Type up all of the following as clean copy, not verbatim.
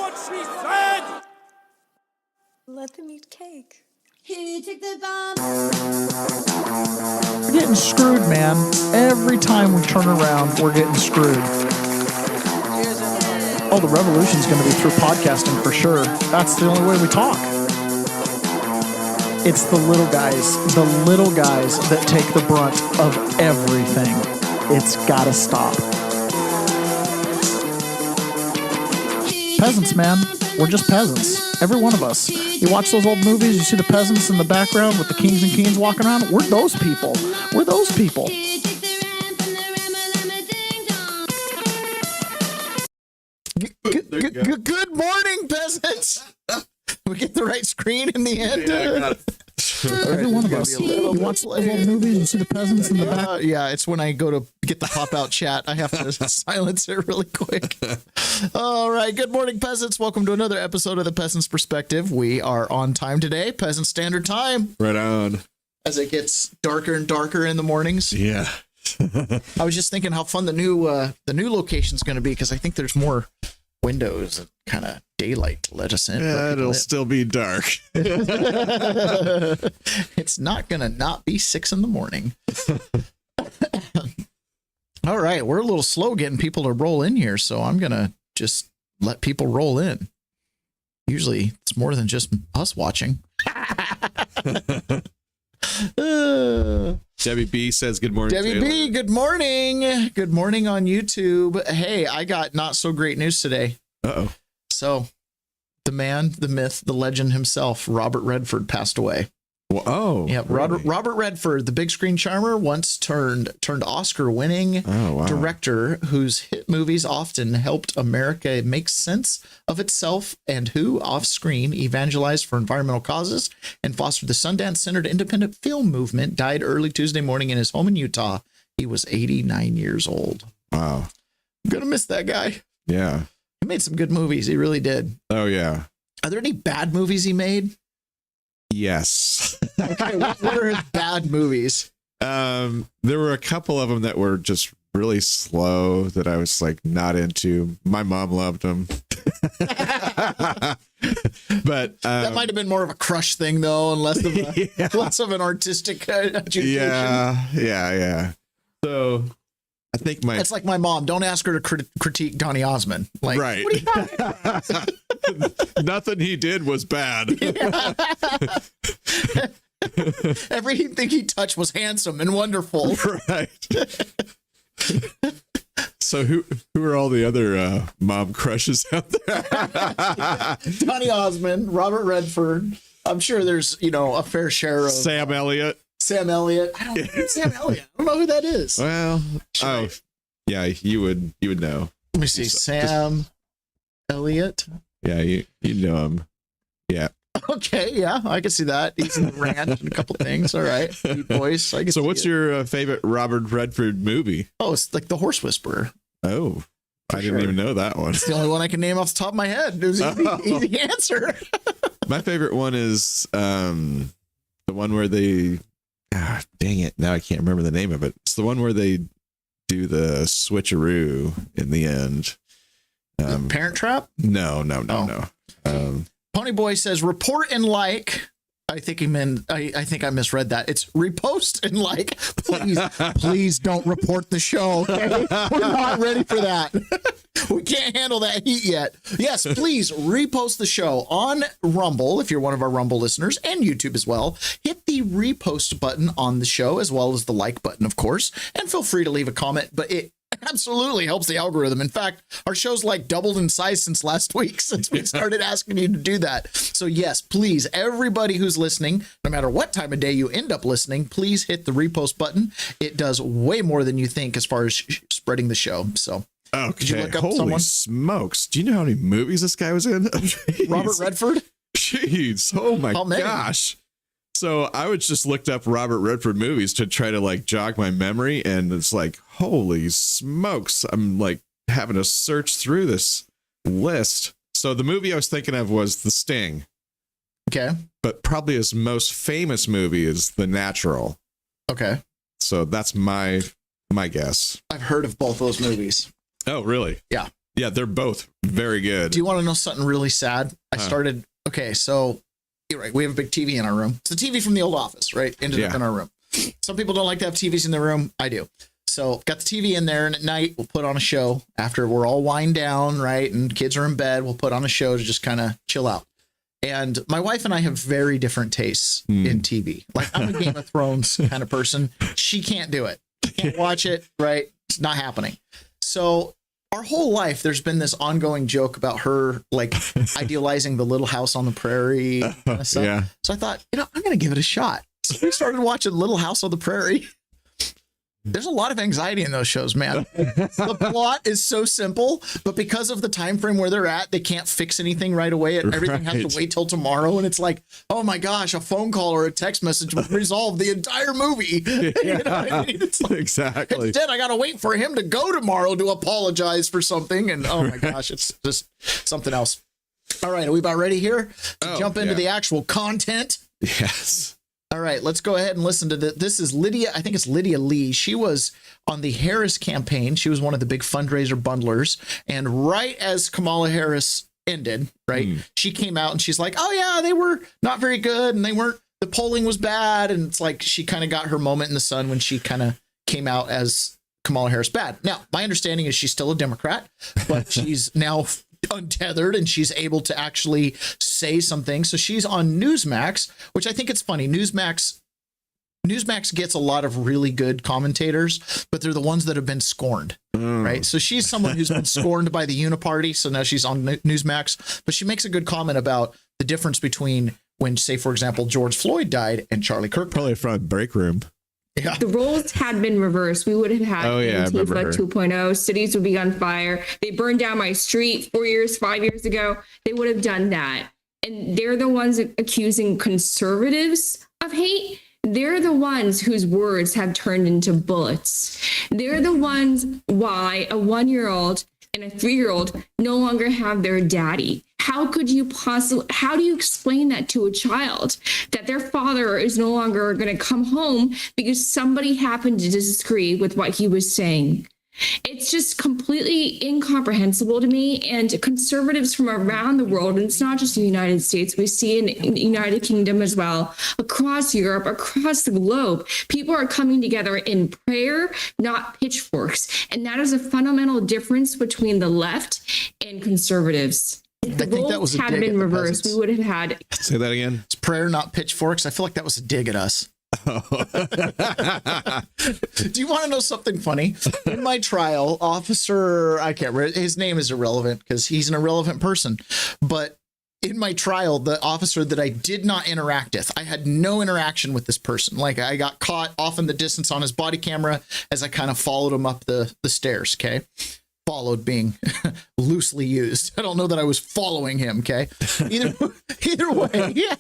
what she said? Let them eat cake. Here, take the bomb. We're getting screwed, man. Every time we turn around, we're getting screwed. Oh, the revolution's going to be through podcasting for sure. That's the only way we talk. It's the little guys that take the brunt of everything. It's got to stop. Peasants, man. We're just peasants. Every one of us. You watch those old movies, you see the peasants in the background with the kings and queens walking around. We're those people. We're those people. Good morning, peasants. We get the right screen in the end. Yeah, I got it. Every one of us. You watch the old movies, you see the peasants in the back. Yeah, it's when I go to get the pop-out chat, I have to silence it really quick. All right, good morning, peasants. Welcome to another episode of The Peasant's Perspective. We are on time today, Peasant Standard Time. Right on. As it gets darker and darker in the mornings. Yeah. I was just thinking how fun the new location's going to be, because I think there's more windows and kind of daylight to let us in. Yeah, it'll still be dark. It's not going to not be 6 a.m. All right, we're a little slow getting people to roll in here, so I'm going to just let people roll in. Usually it's more than just us watching. Debbie B says good morning. Debbie Taylor. B, good morning. Good morning on YouTube. Hey, I got not so great news today. Uh-oh. So the man, the myth, the legend himself, Robert Redford, passed away. Well, oh, yeah. really? Robert Redford, the big screen charmer, once turned Oscar-winning director whose hit movies often helped America make sense of itself and who, off-screen, evangelized for environmental causes and fostered the Sundance-centered independent film movement, died early Tuesday morning in his home in Utah. He was 89 years old. Wow. I'm gonna miss that guy. Yeah. He made some good movies. He really did. Oh, yeah. Are there any bad movies he made? Yes. Okay, what are his bad movies? There were a couple of them that were just really slow that I was like not into. My mom loved them. But that might have been more of a crush thing though, and less of an artistic adjudication. Yeah. So I think it's like my mom. Don't ask her to critique Donny Osmond. Like, right. What do you got? Nothing he did was bad. Everything he touched was handsome and wonderful. Right. So who are all the other mom crushes out there? Donny Osmond, Robert Redford. I'm sure there's a fair share of Sam Elliott. I don't know Sam Elliott. I don't know who that is. Well, yeah, you would know. Let me see. Sam Elliott. Yeah, you know him. Yeah. Okay, yeah, I can see that. He's in the ranch and a couple things. All right, deep voice. So, what's your favorite Robert Redford movie? Oh, it's like The Horse Whisperer. Oh, I didn't even know that one. It's the only one I can name off the top of my head. It was easy answer. My favorite one is the one where they. Dang it! Now I can't remember the name of it. It's the one where they do the switcheroo in the end. Parent Trap? No. Pony Boy says report and like. I think he meant. I think I misread that. It's repost and like. Please don't report the show. Okay? We're not ready for that. We can't handle that heat yet. Yes, please repost the show on Rumble if you're one of our Rumble listeners, and YouTube as well. Hit the repost button on the show as well as the like button, of course, and feel free to leave a comment. But it absolutely helps the algorithm. In fact, our show's like doubled in size since last week, since we started asking you to do that. So yes, please, everybody who's listening, no matter what time of day you end up listening, please hit the repost button. It does way more than you think as far as spreading the show. So okay. Did you look up Holy someone? Smokes. Do you know how many movies this guy was in? Robert Redford? Jeez. Oh my gosh. So I was just looked up Robert Redford movies to try to like jog my memory, and it's like, holy smokes, I'm like having to search through this list. So the movie I was thinking of was The Sting. Okay. But probably his most famous movie is The Natural. Okay. So that's my guess. I've heard of both those movies. Oh, really? Yeah. Yeah, they're both Very good. Do you want to know something really sad? I started, so you're right. We have a big TV in our room. It's a TV from the old office, right? Ended up in our room. Some people don't like to have TVs in their room. I do. So got the TV in there, and at night we'll put on a show after we're all wind down, right? And kids are in bed. We'll put on a show to just kind of chill out. And my wife and I have very different tastes in TV. Like, I'm a Game of Thrones kind of person. She can't do it. Can't watch it, right? It's not happening. So our whole life, there's been this ongoing joke about her, like, idealizing the Little House on the Prairie kind of stuff. Yeah. So I thought, I'm going to give it a shot. So we started watching Little House on the Prairie. There's a lot of anxiety in those shows, man. The plot is so simple, but because of the time frame where they're at, they can't fix anything right away. Everything has to wait till tomorrow. And it's like, oh my gosh, a phone call or a text message would resolve the entire movie. You know what I mean? It's like, exactly. Instead, I got to wait for him to go tomorrow to apologize for something. And oh my gosh, it's just something else. All right. Are we about ready here to jump into the actual content? Yes. All right, let's go ahead and listen to this is Lydia. I think it's Lydia Lee. She was on the Harris campaign. She was one of the big fundraiser bundlers. And right as Kamala Harris ended, right, she came out and she's like, oh, yeah, they were not very good. And the polling was bad. And it's like she kind of got her moment in the sun when she kind of came out as Kamala Harris bad. Now, my understanding is she's still a Democrat, but she's now untethered and she's able to actually say something. So she's on Newsmax, which I think it's funny. Newsmax gets a lot of really good commentators, but they're the ones that have been scorned, right? So she's someone who's been scorned by the Uniparty. So now she's on Newsmax, but she makes a good comment about the difference between when, say, for example, George Floyd died and Charlie Kirk died. Probably from break room. Yeah. The roles had been reversed. We would have had Antifa 2.0. Cities would be on fire. They burned down my street 5 years ago. They would have done that. And they're the ones accusing conservatives of hate. They're the ones whose words have turned into bullets. They're the ones why a 1-year-old and a 3-year-old no longer have their daddy. How do you explain that to a child, that their father is no longer going to come home because somebody happened to disagree with what he was saying? It's just completely incomprehensible to me. And conservatives from around the world, and it's not just the United States, we see in the United Kingdom as well, across Europe, across the globe, people are coming together in prayer, not pitchforks. And that is a fundamental difference between the left and conservatives. If the roles had been reversed, we would have had. Say that again. It's prayer, not pitchforks. I feel like that was a dig at us. Do you want to know something funny? In my trial, officer, I can't remember, his name is irrelevant because he's an irrelevant person. But in my trial, the officer that I did not interact with, I had no interaction with this person. Like, I got caught off in the distance on his body camera as I kind of followed him up the stairs. Okay. Followed being loosely used. I don't know that I was following him. Okay. Either way. Yeah.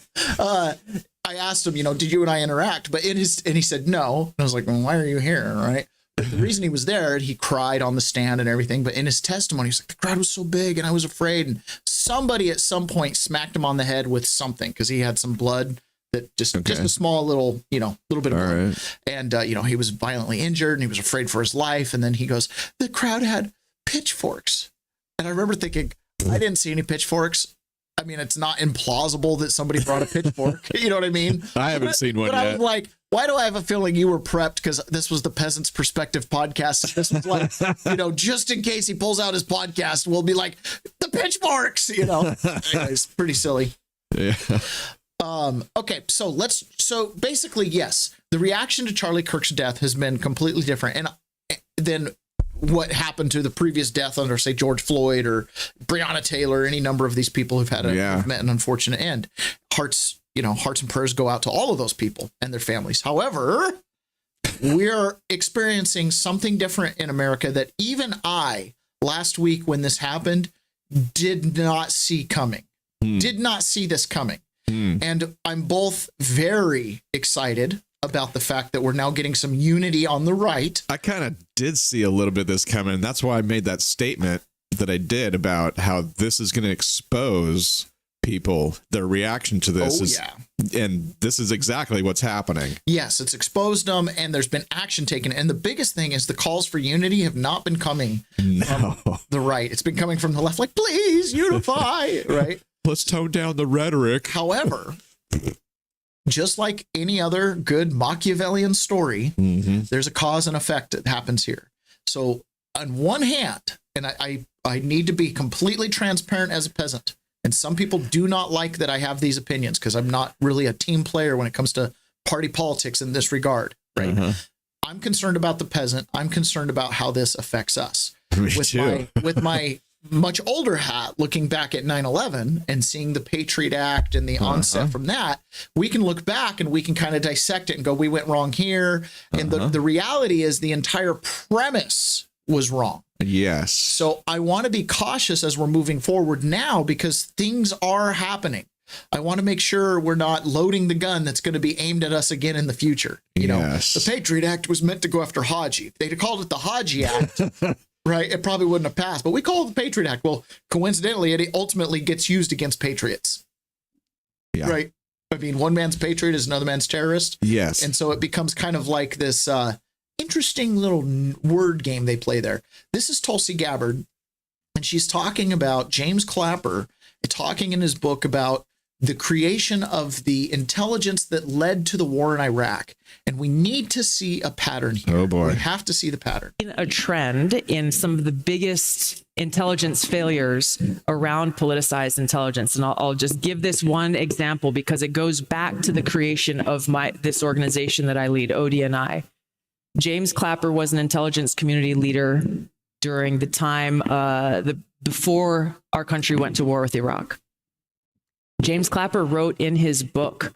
I asked him, did you and I interact? But and he said no. And I was like, well, why are you here? Right. But the reason he was there, he cried on the stand and everything. But in his testimony, he's like, the crowd was so big and I was afraid. And somebody at some point smacked him on the head with something because he had some blood that just a small little, little bit of blood. Right. And, he was violently injured and he was afraid for his life. And then he goes, the crowd had pitchforks. And I remember thinking, I didn't see any pitchforks. I mean, it's not implausible that somebody brought a pitchfork. You know what I mean? I haven't seen one yet. I was like, why do I have a feeling you were prepped? Because this was the Peasants Perspective podcast. This was like, just in case he pulls out his podcast, we'll be like, the pitchforks, Anyways, pretty silly. Yeah. Okay, so basically, yes, the reaction to Charlie Kirk's death has been completely different. And then what happened to the previous death under, say, George Floyd or Breonna Taylor, any number of these people who've had an unfortunate end. Hearts and prayers go out to all of those people and their families. However, we're experiencing something different in America that even I, last week when this happened, did not see coming. Did not see this coming. And I'm both very excited about the fact that we're now getting some unity on the right. I kind of did see a little bit of this coming, and that's why I made that statement that I did about how this is going to expose people, their reaction to this and this is exactly what's happening. Yes, it's exposed them, and there's been action taken. And the biggest thing is the calls for unity have not been coming from the right. It's been coming from the left, like, please unify, right? Let's tone down the rhetoric. However, just like any other good Machiavellian story, there's a cause and effect that happens here. So on one hand, and I need to be completely transparent as a peasant, and some people do not like that I have these opinions because I'm not really a team player when it comes to party politics in this regard, right? I'm concerned about the peasant. I'm concerned about how this affects us. With my much older hat, looking back at 9/11 and seeing the Patriot Act and the onset from that, we can look back and we can kind of dissect it and go, we went wrong here. And the reality is the entire premise was wrong. Yes. So I want to be cautious as we're moving forward now because things are happening. I want to make sure we're not loading the gun that's going to be aimed at us again in the future. You know, the Patriot Act was meant to go after Haji. If they'd have called it the Haji Act, right, it probably wouldn't have passed. But we call it the Patriot Act. Well, coincidentally, it ultimately gets used against patriots. Yeah. Right. I mean, one man's patriot is another man's terrorist. Yes. And so it becomes kind of like this interesting little word game they play there. This is Tulsi Gabbard, and she's talking about James Clapper, talking in his book about the creation of the intelligence that led to the war in Iraq. And we need to see a pattern here. Oh, boy. We have to see the pattern. A trend in some of the biggest intelligence failures around politicized intelligence. And I'll just give this one example because it goes back to the creation of this organization that I lead, ODNI. James Clapper was an intelligence community leader during the time before our country went to war with Iraq. James Clapper wrote in his book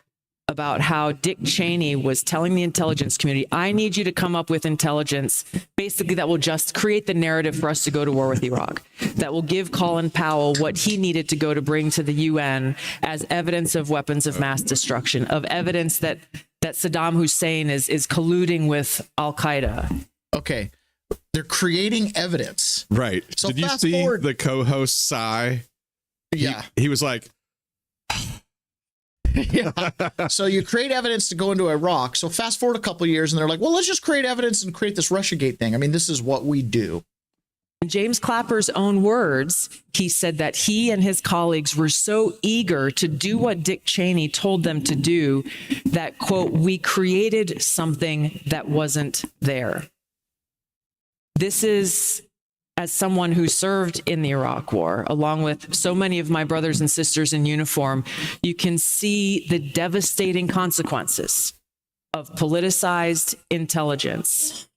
about how Dick Cheney was telling the intelligence community, I need you to come up with intelligence, basically that will just create the narrative for us to go to war with Iraq, that will give Colin Powell what he needed to go to bring to the UN as evidence of weapons of mass destruction, of evidence that Saddam Hussein is colluding with Al-Qaeda. Okay. They're creating evidence. Right. So did you see the co-host sigh? Yeah. He was like, yeah. So you create evidence to go into Iraq. So fast forward a couple of years and they're like, well, let's just create evidence and create this Russiagate thing. I mean, this is what we do. In James Clapper's own words, he said that he and his colleagues were so eager to do what Dick Cheney told them to do that, quote, we created something that wasn't there. This is, as someone who served in the Iraq War, along with so many of my brothers and sisters in uniform, you can see the devastating consequences of politicized intelligence.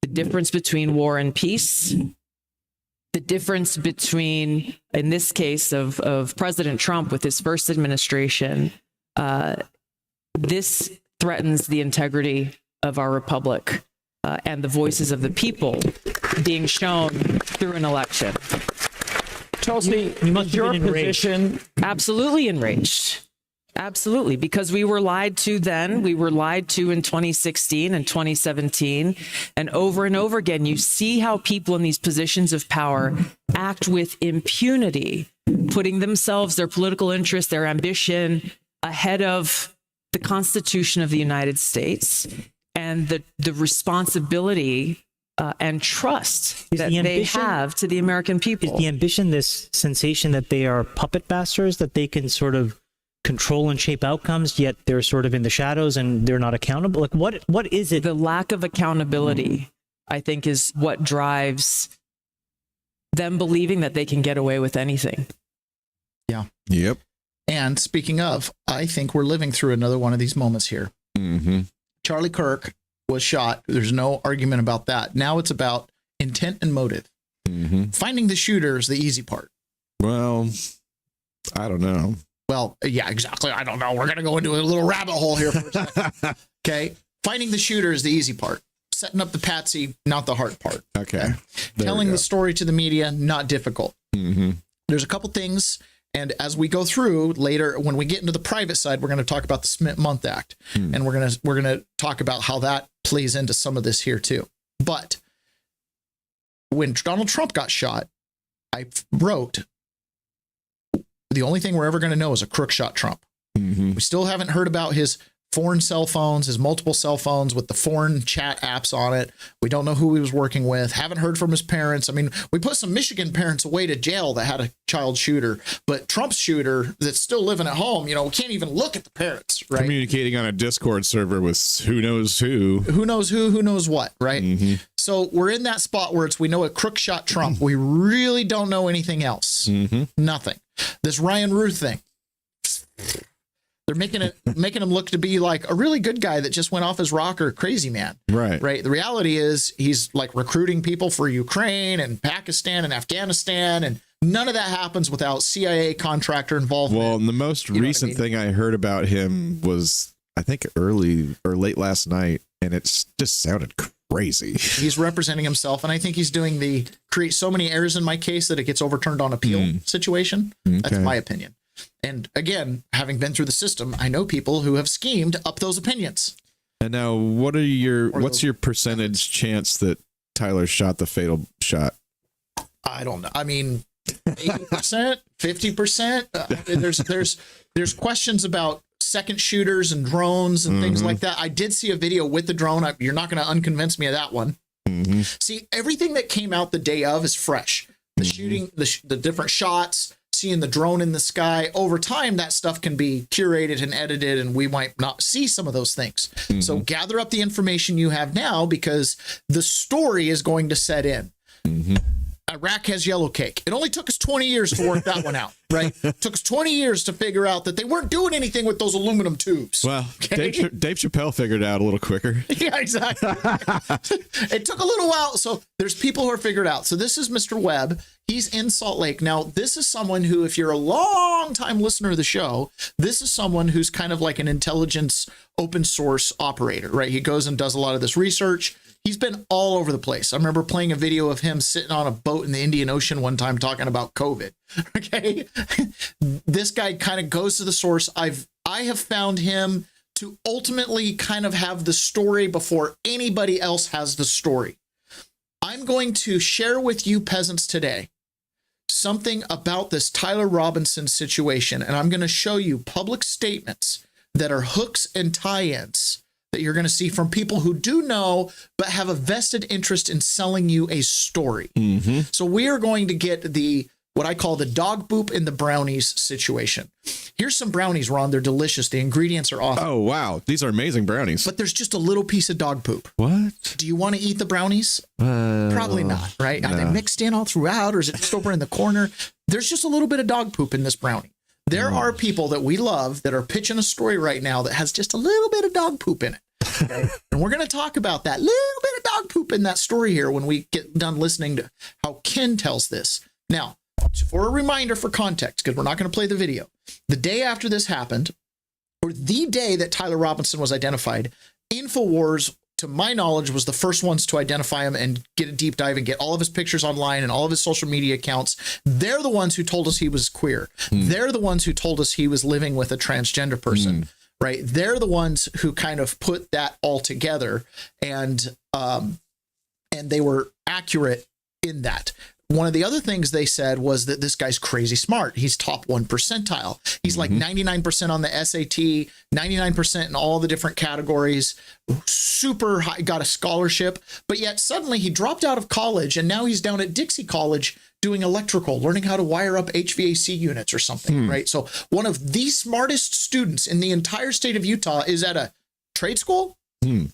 The difference between war and peace, the difference between, in this case, of President Trump with his first administration, this threatens the integrity of our republic and the voices of the people being shown through an election. Tulsi, you must have been enraged. Absolutely enraged. Absolutely, because we were lied to then, we were lied to in 2016 and 2017, and over again. You see how people in these positions of power act with impunity, putting themselves, their political interests, their ambition ahead of the Constitution of the United States and the responsibility and trust that they have to the American people. Is the ambition this sensation that they are puppet masters, that they can sort of control and shape outcomes, yet they're sort of in the shadows and they're not accountable? Like, what is it? The lack of accountability, I think, is what drives them believing that they can get away with anything. Yeah. Yep. And speaking of, I think we're living through another one of these moments here. Mm-hmm. Charlie Kirk was shot. There's no argument about that. Now it's about intent and motive. Mm-hmm. Finding the shooter is the easy part. Well, I don't know. Well, yeah, exactly. I don't know. We're going to go into a little rabbit hole here for a second. Okay. Finding the shooter is the easy part. Setting up the patsy, not the hard part. Okay. Telling the story to the media, not difficult. Mm-hmm. There's a couple things. And as we go through later, when we get into the private side, we're going to talk about the Smith-Mundt Act. And we're going to talk about how that plays into some of this here too. But when Donald Trump got shot, I wrote, the only thing we're ever going to know is a crook shot Trump. We still haven't heard about his foreign cell phones, his multiple cell phones with the foreign chat apps on it. We don't know who he was working with. Haven't heard from his parents. I mean, we put some Michigan parents away to jail that had a child shooter, but Trump's shooter that's still living at home, we can't even look at the parents, right? Communicating on a Discord server with who knows who. Who knows who knows what, right? So we're in that spot where we know a crook shot Trump. We really don't know anything else. Nothing. This Ryan Ruth thing. They're making him look to be like a really good guy that just went off his rocker, crazy man. Right. The reality is he's like recruiting people for Ukraine and Pakistan and Afghanistan, and none of that happens without CIA contractor involvement. Well, and the most recent thing I heard about him was, I think, early or late last night, and it just sounded crazy. He's representing himself, and I think he's doing the create so many errors in my case that it gets overturned on appeal situation. That's my opinion. And again, having been through the system, I know people who have schemed up those opinions. And now, what's your percentage chance that Tyler shot the fatal shot? I don't know. I mean, 80%, 50%. There's questions about second shooters and drones and things like that. I did see a video with the drone. You're not going to unconvince me of that one. See, everything that came out the day of is fresh. The shooting, the different shots, seeing the drone in the sky. Over time, that stuff can be curated and edited, and we might not see some of those things. So gather up the information you have now, because the story is going to set in. Iraq has yellow cake. It only took us 20 years to work that one out, right? It took us 20 years to figure out that they weren't doing anything with those aluminum tubes. Well, okay? Dave Chappelle figured it out a little quicker. Yeah, exactly. It took a little while. So there's people who are figured out. So this is Mr. Webb. He's in Salt Lake. Now, this is someone who, if you're a long time listener of the show, this is someone who's kind of like an intelligence open source operator, right? He goes and does a lot of this research. He's been all over the place. I remember playing a video of him sitting on a boat in the Indian Ocean one time talking about COVID. Okay. This guy kind of goes to the source. I have found him to ultimately kind of have the story before anybody else has the story. I'm going to share with you peasants today something about this Tyler Robinson situation, and I'm going to show you public statements that are hooks and tie-ins that you're going to see from people who do know, but have a vested interest in selling you a story. So we are going to get what I call the dog poop and the brownies situation. Here's some brownies, Ron. They're delicious. The ingredients are awesome. Oh, wow. These are amazing brownies. But there's just a little piece of dog poop. What? Do you want to eat the brownies? Probably not, right? No. Are they mixed in all throughout, or is it just over in the corner? There's just a little bit of dog poop in this brownie. There are people that we love that are pitching a story right now that has just a little bit of dog poop in it. Okay? And we're going to talk about that little bit of dog poop in that story here when we get done listening to how Ken tells this. Now, for a reminder for context, because we're not going to play the video, the day after this happened, or the day that Tyler Robinson was identified, InfoWars, to my knowledge, was the first ones to identify him and get a deep dive and get all of his pictures online and all of his social media accounts. They're the ones who told us he was queer. They're the ones who told us he was living with a transgender person, right? They're the ones who kind of put that all together, and they were accurate in that. One of the other things they said was that this guy's crazy smart. He's top 1 percentile. He's like 99% on the SAT, 99% in all the different categories, super high, got a scholarship, but yet suddenly he dropped out of college and now he's down at Dixie College doing electrical, learning how to wire up HVAC units or something, right? So one of the smartest students in the entire state of Utah is at a trade school,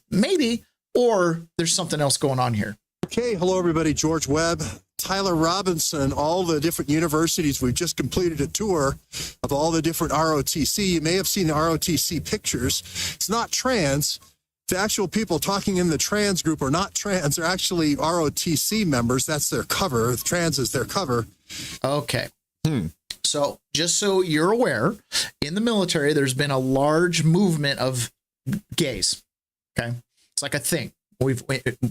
maybe, or there's something else going on here. Okay, hello everybody, George Webb. Tyler Robinson, all the different universities. We've just completed a tour of all the different ROTC. You may have seen the ROTC pictures. It's not trans. The actual people talking in the trans group are not trans. They're actually ROTC members. That's their cover. Trans is their cover. Okay. So just so you're aware, in the military, there's been a large movement of gays. Okay. It's like a thing.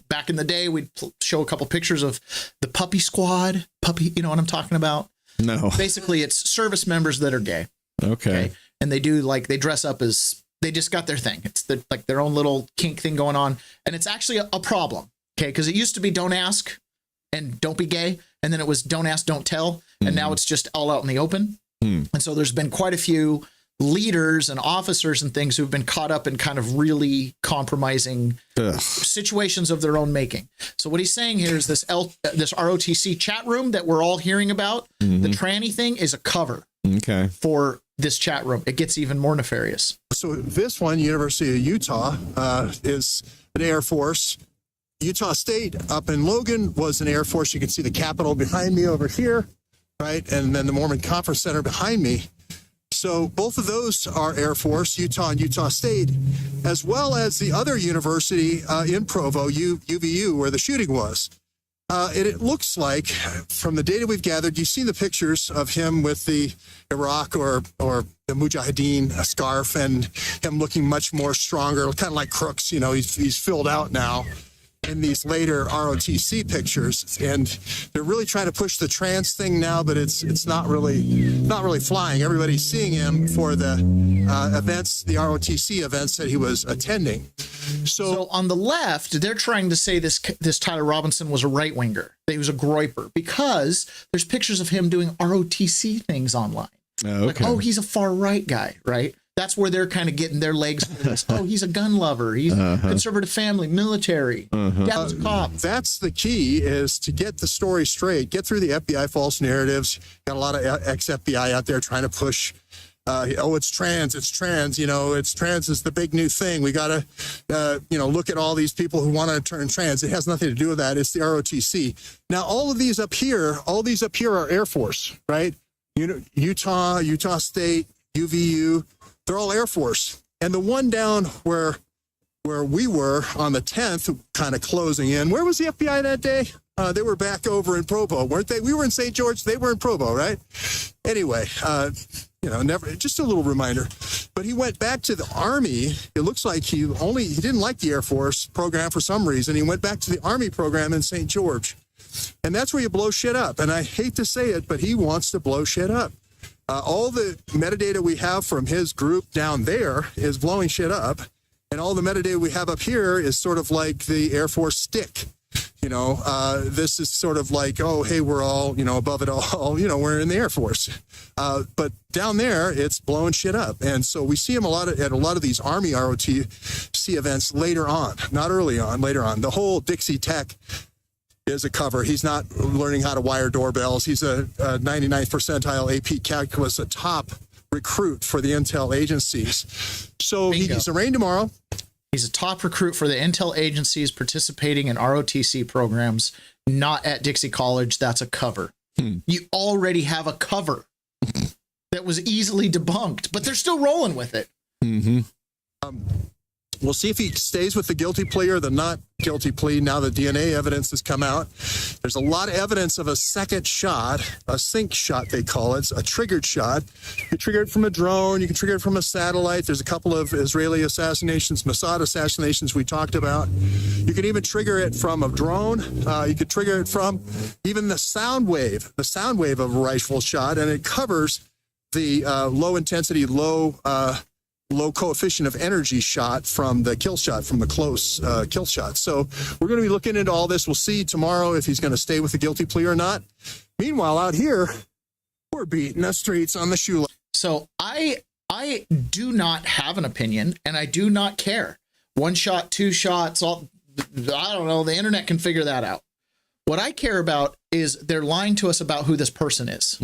Back in the day, we'd show a couple pictures of the puppy squad. You know what I'm talking about? No. Basically, it's service members that are gay. Okay. And they do, like, they dress up as, they just got their thing. It's like their own little kink thing going on. And it's actually a problem. Okay. Because it used to be don't ask and don't be gay. And then it was don't ask, don't tell. And now it's just all out in the open. And so there's been quite a few leaders and officers and things who've been caught up in kind of really compromising situations of their own making. So what he's saying here is this ROTC chat room that we're all hearing about, the tranny thing, is a cover for this chat room. It gets even more nefarious. So this one, University of Utah, is an Air Force. Utah State up in Logan was an Air Force. You can see the Capitol behind me over here, right? And then the Mormon Conference Center behind me. So both of those are Air Force, Utah and Utah State, as well as the other university in Provo, UVU, where the shooting was. And it looks like, from the data we've gathered, you see the pictures of him with the Iraq or the Mujahideen scarf, and him looking much more stronger, kind of like Crooks. You know, he's filled out now in these later ROTC pictures, and they're really trying to push the trans thing now, but it's not really flying. Everybody's seeing him for the events, the ROTC events that he was attending. So on the left, they're trying to say this Tyler Robinson was a right winger. He was a groiper, because there's pictures of him doing ROTC things online. Like, oh, he's a far right guy, right? That's where they're kind of getting their legs for this. Oh, he's a gun lover. He's conservative family, military. Dad's a cop. That's the key, is to get the story straight, get through the FBI false narratives. Got a lot of ex-FBI out there trying to push, it's trans, you know, it's trans is the big new thing. We got to, look at all these people who want to turn trans. It has nothing to do with that. It's the ROTC. Now, all these up here are Air Force, right? Utah State, UVU, they're all Air Force. And the one down where we were on the 10th, kind of closing in, where was the FBI that day? They were back over in Provo, weren't they? We were in St. George. They were in Provo, right? Anyway, just a little reminder. But he went back to the Army. It looks like he didn't like the Air Force program for some reason. He went back to the Army program in St. George. And that's where you blow shit up. And I hate to say it, but he wants to blow shit up. All the metadata we have from his group down there is blowing shit up. And all the metadata we have up here is sort of like the Air Force stick. This is sort of like, oh, hey, we're all, above it all, we're in the Air Force. But down there, it's blowing shit up. And so we see him at a lot of these Army ROTC events later on, not early on, later on. The whole Dixie Tech is a cover. He's not learning how to wire doorbells. He's a 99th percentile AP calculus, a top recruit for the intel agencies. So he's arraigned tomorrow. He's a top recruit for the intel agencies participating in ROTC programs, not at Dixie College. That's a cover. You already have a cover that was easily debunked, but they're still rolling with it. We'll see if he stays with the guilty plea or the not guilty plea now that DNA evidence has come out. There's a lot of evidence of a second shot, a sync shot they call it, a triggered shot. You can trigger it from a drone, you can trigger it from a satellite. There's a couple of Israeli assassinations, Mossad assassinations we talked about. You can even trigger it from a drone. You could trigger it from even the sound wave of a rifle shot, and it covers the low intensity, low coefficient of energy shot from the kill shot, from the close kill shot. So we're going to be looking into all this. We'll see tomorrow if he's going to stay with the guilty plea or not. Meanwhile, out here, we're beating the streets on the shoe. So I do not have an opinion, and I do not care. One shot, two shots, I don't know. The internet can figure that out. What I care about is they're lying to us about who this person is,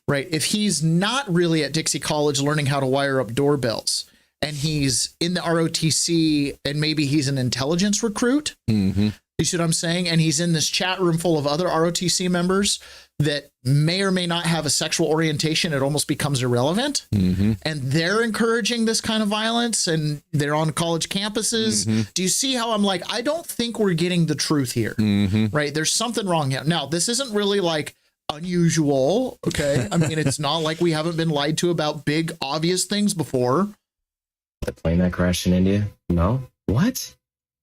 right? If he's not really at Dixie College learning how to wire up doorbells, and he's in the ROTC, and maybe he's an intelligence recruit, you see what I'm saying? And he's in this chat room full of other ROTC members that may or may not have a sexual orientation, it almost becomes irrelevant. And they're encouraging this kind of violence, and they're on college campuses. Do you see how I'm like, I don't think we're getting the truth here, right? There's something wrong here. Now, this isn't really like unusual, okay? I mean, it's not like we haven't been lied to about big, obvious things before. The plane that crashed in India? No? What?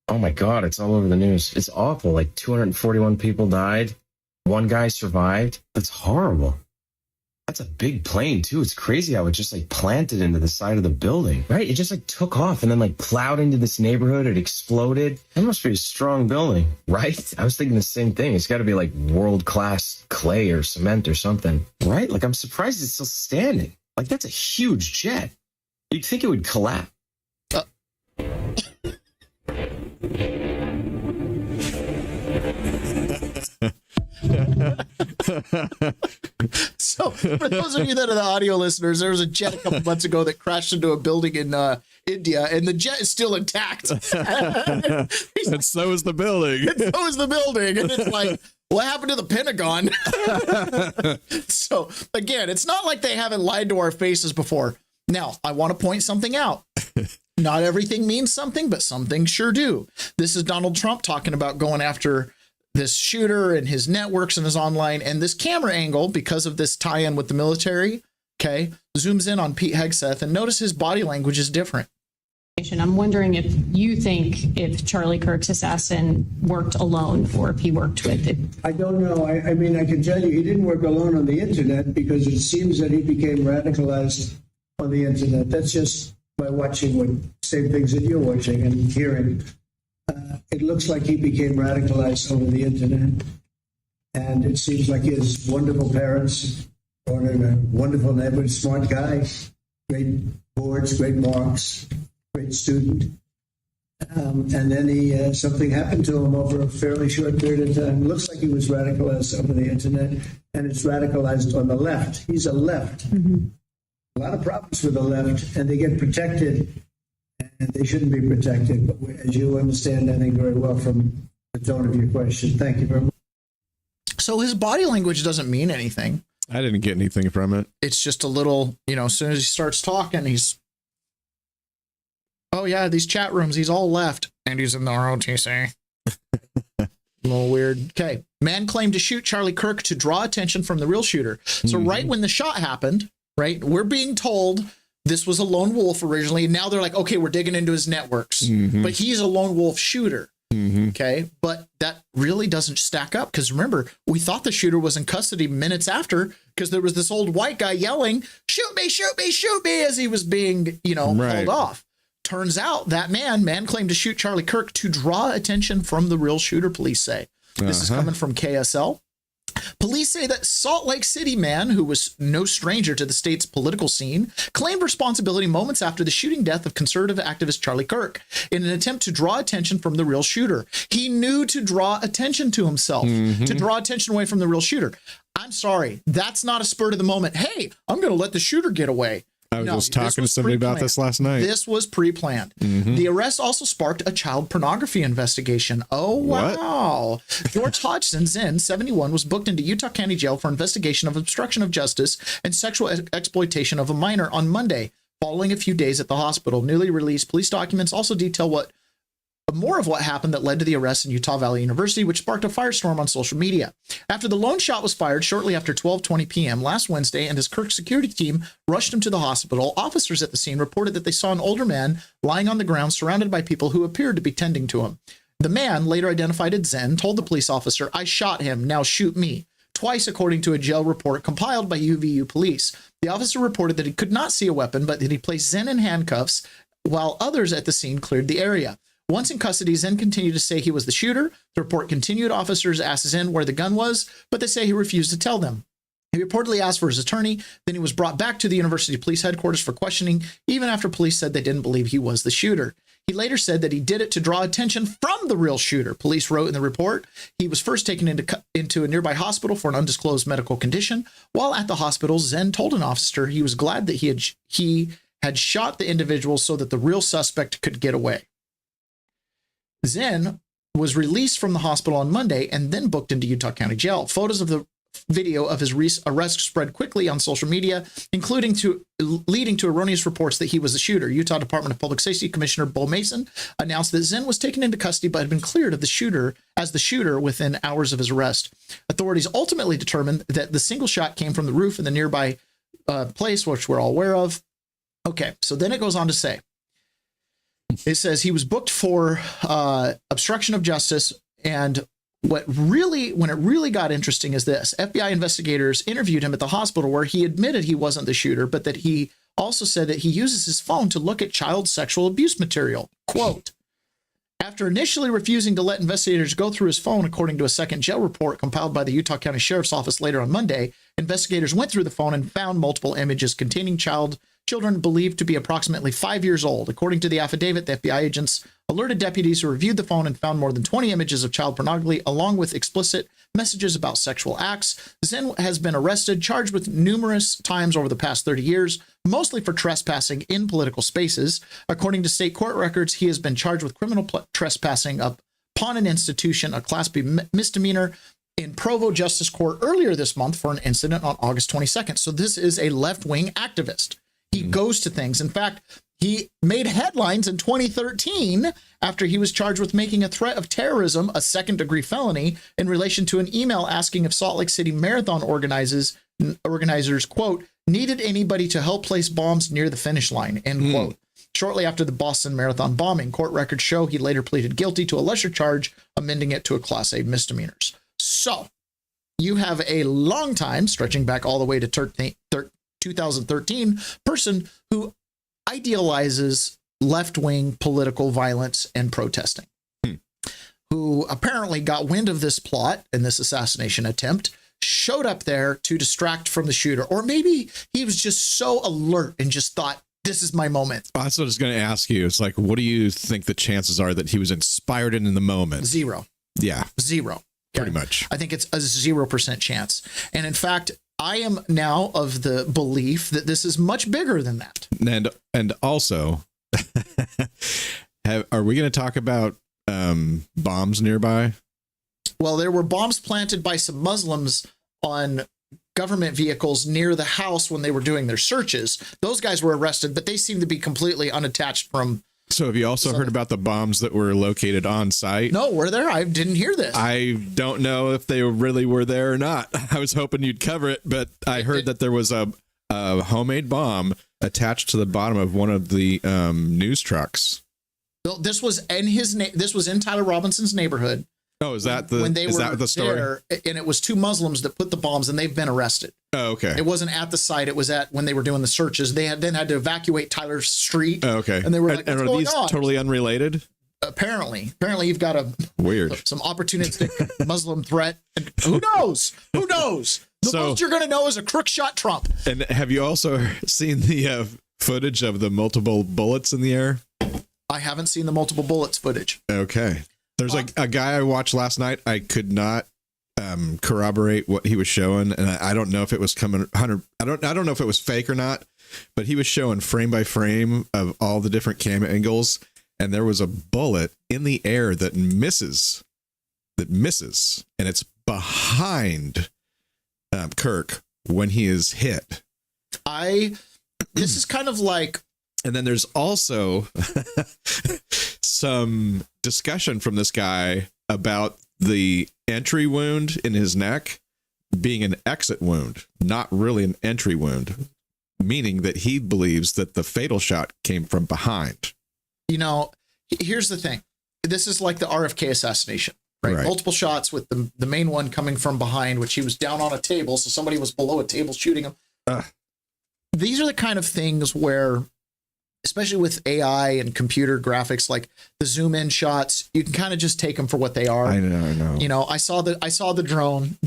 Oh my God, it's all over the news. It's awful. Like 241 people died. One guy survived. That's horrible. That's a big plane too. It's crazy how it just like planted into the side of the building, right? It just like took off and then like plowed into this neighborhood. It exploded. That must be a strong building, right? I was thinking the same thing. It's got to be like world-class clay or cement or something, right? Like I'm surprised it's still standing. Like that's a huge jet. You'd think it would collapse. So, for those of you that are the audio listeners, there was a jet a couple months ago that crashed into a building in India, and the jet is still intact. And so is the building. And so is the building. And it's like, what happened to the Pentagon? So, again, it's not like they haven't lied to our faces before. Now, I want to point something out. Not everything means something, but some things sure do. This is Donald Trump talking about going after this shooter and his networks and his online, and this camera angle, because of this tie-in with the military, okay, zooms in on Pete Hegseth, and notice his body language is different. I'm wondering if you think if Charlie Kirk's assassin worked alone or if he worked with it. I don't know. I mean, I can tell you he didn't work alone on the internet, because it seems that he became radicalized on the internet. That's just by watching what same things that you're watching and hearing. It looks like he became radicalized over the internet, and it seems like his wonderful parents born in a wonderful neighborhood, smart guy, great boards, great marks, great student. And then something happened to him over a fairly short period of time. Looks like he was radicalized over the internet, and it's radicalized on the left. He's a left. Mm-hmm. A lot of problems with the left, and they get protected. And they shouldn't be protected, but as you understand, I think very well from the tone of your question. Thank you very much. So his body language doesn't mean anything. I didn't get anything from it. It's just a little, as soon as he starts talking, oh yeah, these chat rooms, he's all left, and he's in the ROTC. A little weird. Okay. Man claimed to shoot Charlie Kirk to draw attention from the real shooter. So right when the shot happened, right, we're being told this was a lone wolf originally. Now they're like, okay, we're digging into his networks, but he's a lone wolf shooter. Okay. But that really doesn't stack up, because remember, we thought the shooter was in custody minutes after, because there was this old white guy yelling, shoot me, shoot me, shoot me, as he was being, hauled off. Turns out that man claimed to shoot Charlie Kirk to draw attention from the real shooter, police say. This is coming from KSL. Police say that Salt Lake City man, who was no stranger to the state's political scene, claimed responsibility moments after the shooting death of conservative activist Charlie Kirk in an attempt to draw attention from the real shooter. He knew to draw attention to himself, to draw attention away from the real shooter. I'm sorry, that's not a spur of the moment. Hey, I'm going to let the shooter get away. I was just talking to somebody about this last night. This was pre-planned. The arrest also sparked a child pornography investigation. Oh, wow. What? George Hodgson, Zen, 71, was booked into Utah County Jail for investigation of obstruction of justice and sexual exploitation of a minor on Monday, following a few days at the hospital. Newly released police documents also detail more of what happened that led to the arrest in Utah Valley University, which sparked a firestorm on social media. After the lone shot was fired shortly after 12:20 p.m. last Wednesday, and his Kirk security team rushed him to the hospital, officers at the scene reported that they saw an older man lying on the ground surrounded by people who appeared to be tending to him. The man, later identified as Zen, told the police officer, "I shot him, now shoot me," twice, according to a jail report compiled by UVU police. The officer reported that he could not see a weapon, but that he placed Zen in handcuffs while others at the scene cleared the area. Once in custody, Zen continued to say he was the shooter. The report continued. Officers asked Zen where the gun was, but they say he refused to tell them. He reportedly asked for his attorney. Then he was brought back to the university police headquarters for questioning, even after police said they didn't believe he was the shooter. He later said that he did it to draw attention from the real shooter. Police wrote in the report he was first taken into a nearby hospital for an undisclosed medical condition. While at the hospital, Zen told an officer he was glad that he had shot the individual so that the real suspect could get away. Zen was released from the hospital on Monday and then booked into Utah County Jail. Photos of the video of his arrest spread quickly on social media, leading to erroneous reports that he was the shooter. Utah Department of Public Safety Commissioner Bo Mason announced that Zen was taken into custody but had been cleared of the shooter within hours of his arrest. Authorities ultimately determined that the single shot came from the roof in the nearby place, which we're all aware of. Okay, so then it goes on to say, it says he was booked for obstruction of justice and when it really got interesting is this. FBI investigators interviewed him at the hospital where he admitted he wasn't the shooter, but that he also said that he uses his phone to look at child sexual abuse material. Quote, after initially refusing to let investigators go through his phone, according to a second jail report compiled by the Utah County Sheriff's Office later on Monday, investigators went through the phone and found multiple images containing children believed to be approximately 5 years old. According to the affidavit, the FBI agents alerted deputies who reviewed the phone and found more than 20 images of child pornography, along with explicit messages about sexual acts. Zen has been arrested, charged with numerous times over the past 30 years, mostly for trespassing in political spaces. According to state court records, he has been charged with criminal trespassing upon an institution, a Class B misdemeanor, in Provo Justice Court earlier this month for an incident on August 22nd. So this is a left-wing activist. He goes to things. In fact, he made headlines in 2013 after he was charged with making a threat of terrorism, a second-degree felony, in relation to an email asking if Salt Lake City Marathon organizers, quote, needed anybody to help place bombs near the finish line, end quote. Shortly after the Boston Marathon bombing, court records show he later pleaded guilty to a lesser charge, amending it to a Class A misdemeanors. So you have a long time, stretching back all the way to 2013, person who idealizes left-wing political violence and protesting, who apparently got wind of this plot and this assassination attempt, showed up there to distract from the shooter. Or maybe he was just so alert and just thought, this is my moment. That's what I was going to ask you. It's like, what do you think the chances are that he was inspired in the moment? Zero. Yeah. Zero. Okay? Pretty much. I think it's a 0% chance. And in fact, I am now of the belief that this is much bigger than that. And also, are we going to talk about bombs nearby? Well, there were bombs planted by some Muslims on government vehicles near the house when they were doing their searches. Those guys were arrested, but they seem to be completely unattached from. So have you also heard about the bombs that were located on site? No, were there? I didn't hear this. I don't know if they really were there or not. I was hoping you'd cover it, but I heard that there was a homemade bomb attached to the bottom of one of the news trucks. This was in this was in Tyler Robinson's neighborhood. Oh, is that the story? There, and it was two Muslims that put the bombs, and they've been arrested. Oh, okay. It wasn't at the site; it was at when they were doing the searches. They had to evacuate Tyler Street. Oh, okay. And they were like, and "What's are these going on?" Totally unrelated? Apparently, you've got some opportunistic Muslim threat. And who knows? Who knows? The most you're going to know is a crook shot Trump. And have you also seen the footage of the multiple bullets in the air? I haven't seen the multiple bullets footage. Okay. There's a guy I watched last night. I could not corroborate what he was showing, and I don't know if it was coming 100. I don't know if it was fake or not, but he was showing frame by frame of all the different cam angles, and there was a bullet in the air that misses, and it's behind Kirk when he is hit. This is kind of like. And then there's also some discussion from this guy about the entry wound in his neck being an exit wound, not really an entry wound, meaning that he believes that the fatal shot came from behind. You know, here's the thing. This is like the RFK assassination, right? Multiple shots with the main one coming from behind, which he was down on a table. So somebody was below a table shooting him. These are the kind of things where, especially with AI and computer graphics, like the zoom in shots, you can kind of just take them for what they are. I know. You know, I saw the drone.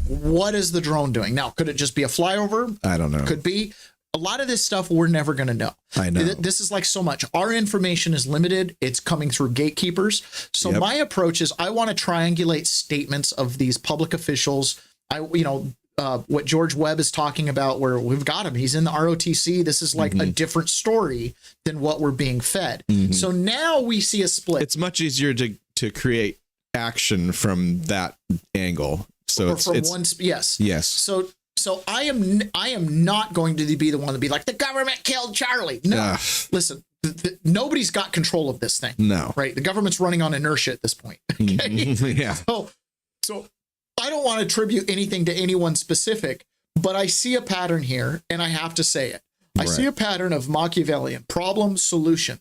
What is the drone doing? Now, could it just be a flyover? I don't know. Could be. A lot of this stuff we're never going to know. I know. This is like so much. Our information is limited. It's coming through gatekeepers. So my approach is I want to triangulate statements of these public officials. What George Webb is talking about, where we've got him. He's in the ROTC. This is like a different story than what we're being fed. So now we see a split. It's much easier to create action from that angle. So yes. So I am not going to be the one to be like, the government killed Charlie. No, listen, nobody's got control of this thing. No, right? The government's running on inertia at this point. Okay? Yeah. So I don't want to attribute anything to anyone specific, but I see a pattern here, and I have to say it. I see a pattern of Machiavellian problem solution.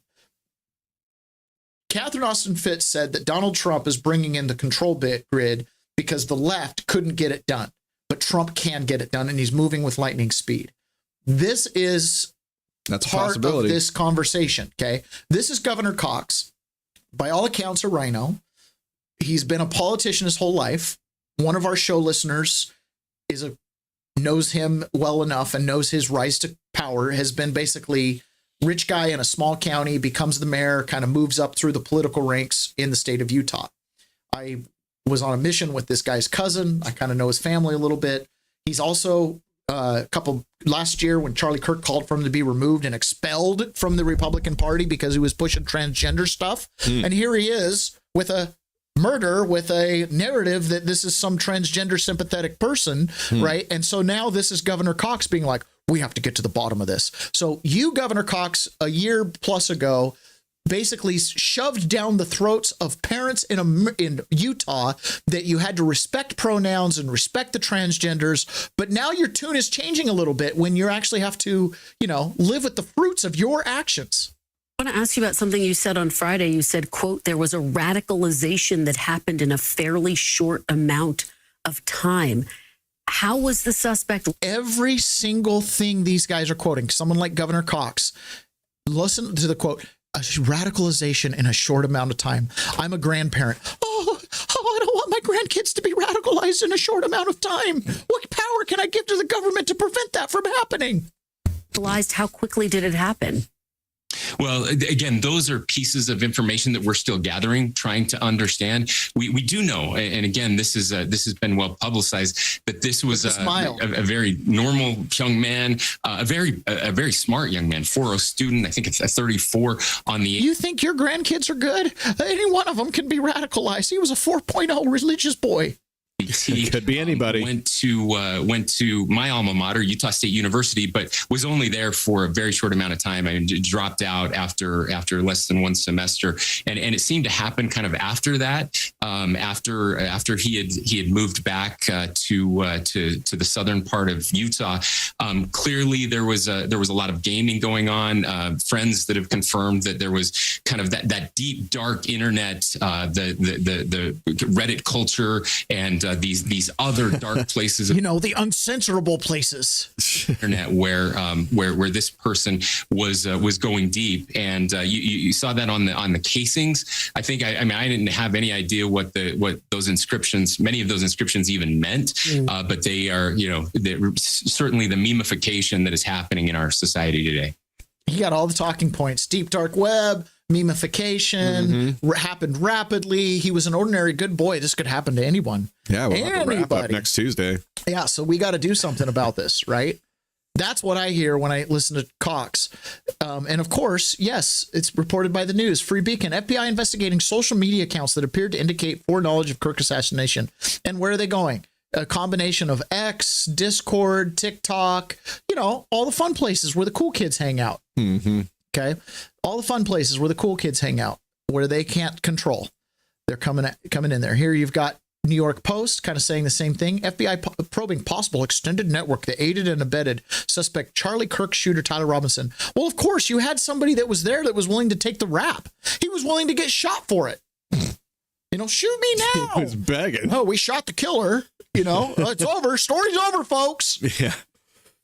Catherine Austin Fitts said that Donald Trump is bringing in the control grid because the left couldn't get it done, but Trump can get it done, and he's moving with lightning speed. This is part of this conversation, okay? This is Governor Cox. By all accounts, a rhino. He's been a politician his whole life. One of our show listeners knows him well enough and knows his rise to power, has been basically rich guy in a small county, becomes the mayor, kind of moves up through the political ranks in the state of Utah. I was on a mission with this guy's cousin. I kind of know his family a little bit. He's also last year when Charlie Kirk called for him to be removed and expelled from the Republican Party because he was pushing transgender stuff. And here he is with a murder, with a narrative that this is some transgender sympathetic person, right? And so now this is Governor Cox being like, we have to get to the bottom of this. So you, Governor Cox, a year plus ago, basically shoved down the throats of parents in Utah that you had to respect pronouns and respect the transgenders. But now your tune is changing a little bit when you actually have to, live with the fruits of your actions. I want to ask you about something you said on Friday. You said, quote, there was a radicalization that happened in a fairly short amount of time. How was the suspect? Every single thing these guys are quoting, someone like Governor Cox, listen to the quote, a radicalization in a short amount of time. I'm a grandparent. Oh, I don't want my grandkids to be radicalized in a short amount of time. What power can I give to the government to prevent that from happening? How quickly did it happen? Well, again, those are pieces of information that we're still gathering, trying to understand. We do know, and again, this has been well publicized, that this was a very normal young man, a very smart young man, 4.0 student. I think it's a 34 on the. You think your grandkids are good? Any one of them can be radicalized. He was a 4.0 religious boy. He could be anybody. Went to my alma mater, Utah State University, but was only there for a very short amount of time. I dropped out after less than one semester, and it seemed to happen kind of after that. After he had moved back to the southern part of Utah. Clearly, there was a lot of gaming going on. Friends that have confirmed that there was kind of that deep dark internet, the Reddit culture, and these other dark places, the uncensorable places, internet where this person was going deep, and you saw that on the casings. I think I didn't have any idea what those inscriptions, many of those inscriptions even meant, but they are certainly the memification that is happening in our society today. He got all the talking points. Deep dark web, memification, happened rapidly. He was an ordinary good boy. This could happen to anyone. Yeah, we'll have to wrap up next Tuesday. Yeah, so we got to do something about this, right? That's what I hear when I listen to Cox. And of course, yes, it's reported by the news. Free Beacon, FBI investigating social media accounts that appeared to indicate foreknowledge of Kirk assassination. And where are they going? A combination of X, Discord, TikTok, all the fun places where the cool kids hang out. Okay. All the fun places where the cool kids hang out, where they can't control. They're coming in there. Here you've got New York Post kind of saying the same thing. FBI probing possible extended network that aided and abetted suspect Charlie Kirk shooter Tyler Robinson. Well, of course, you had somebody that was there that was willing to take the rap. He was willing to get shot for it. Shoot me now. He was begging. Oh, we shot the killer. It's over. Story's over, folks. Yeah.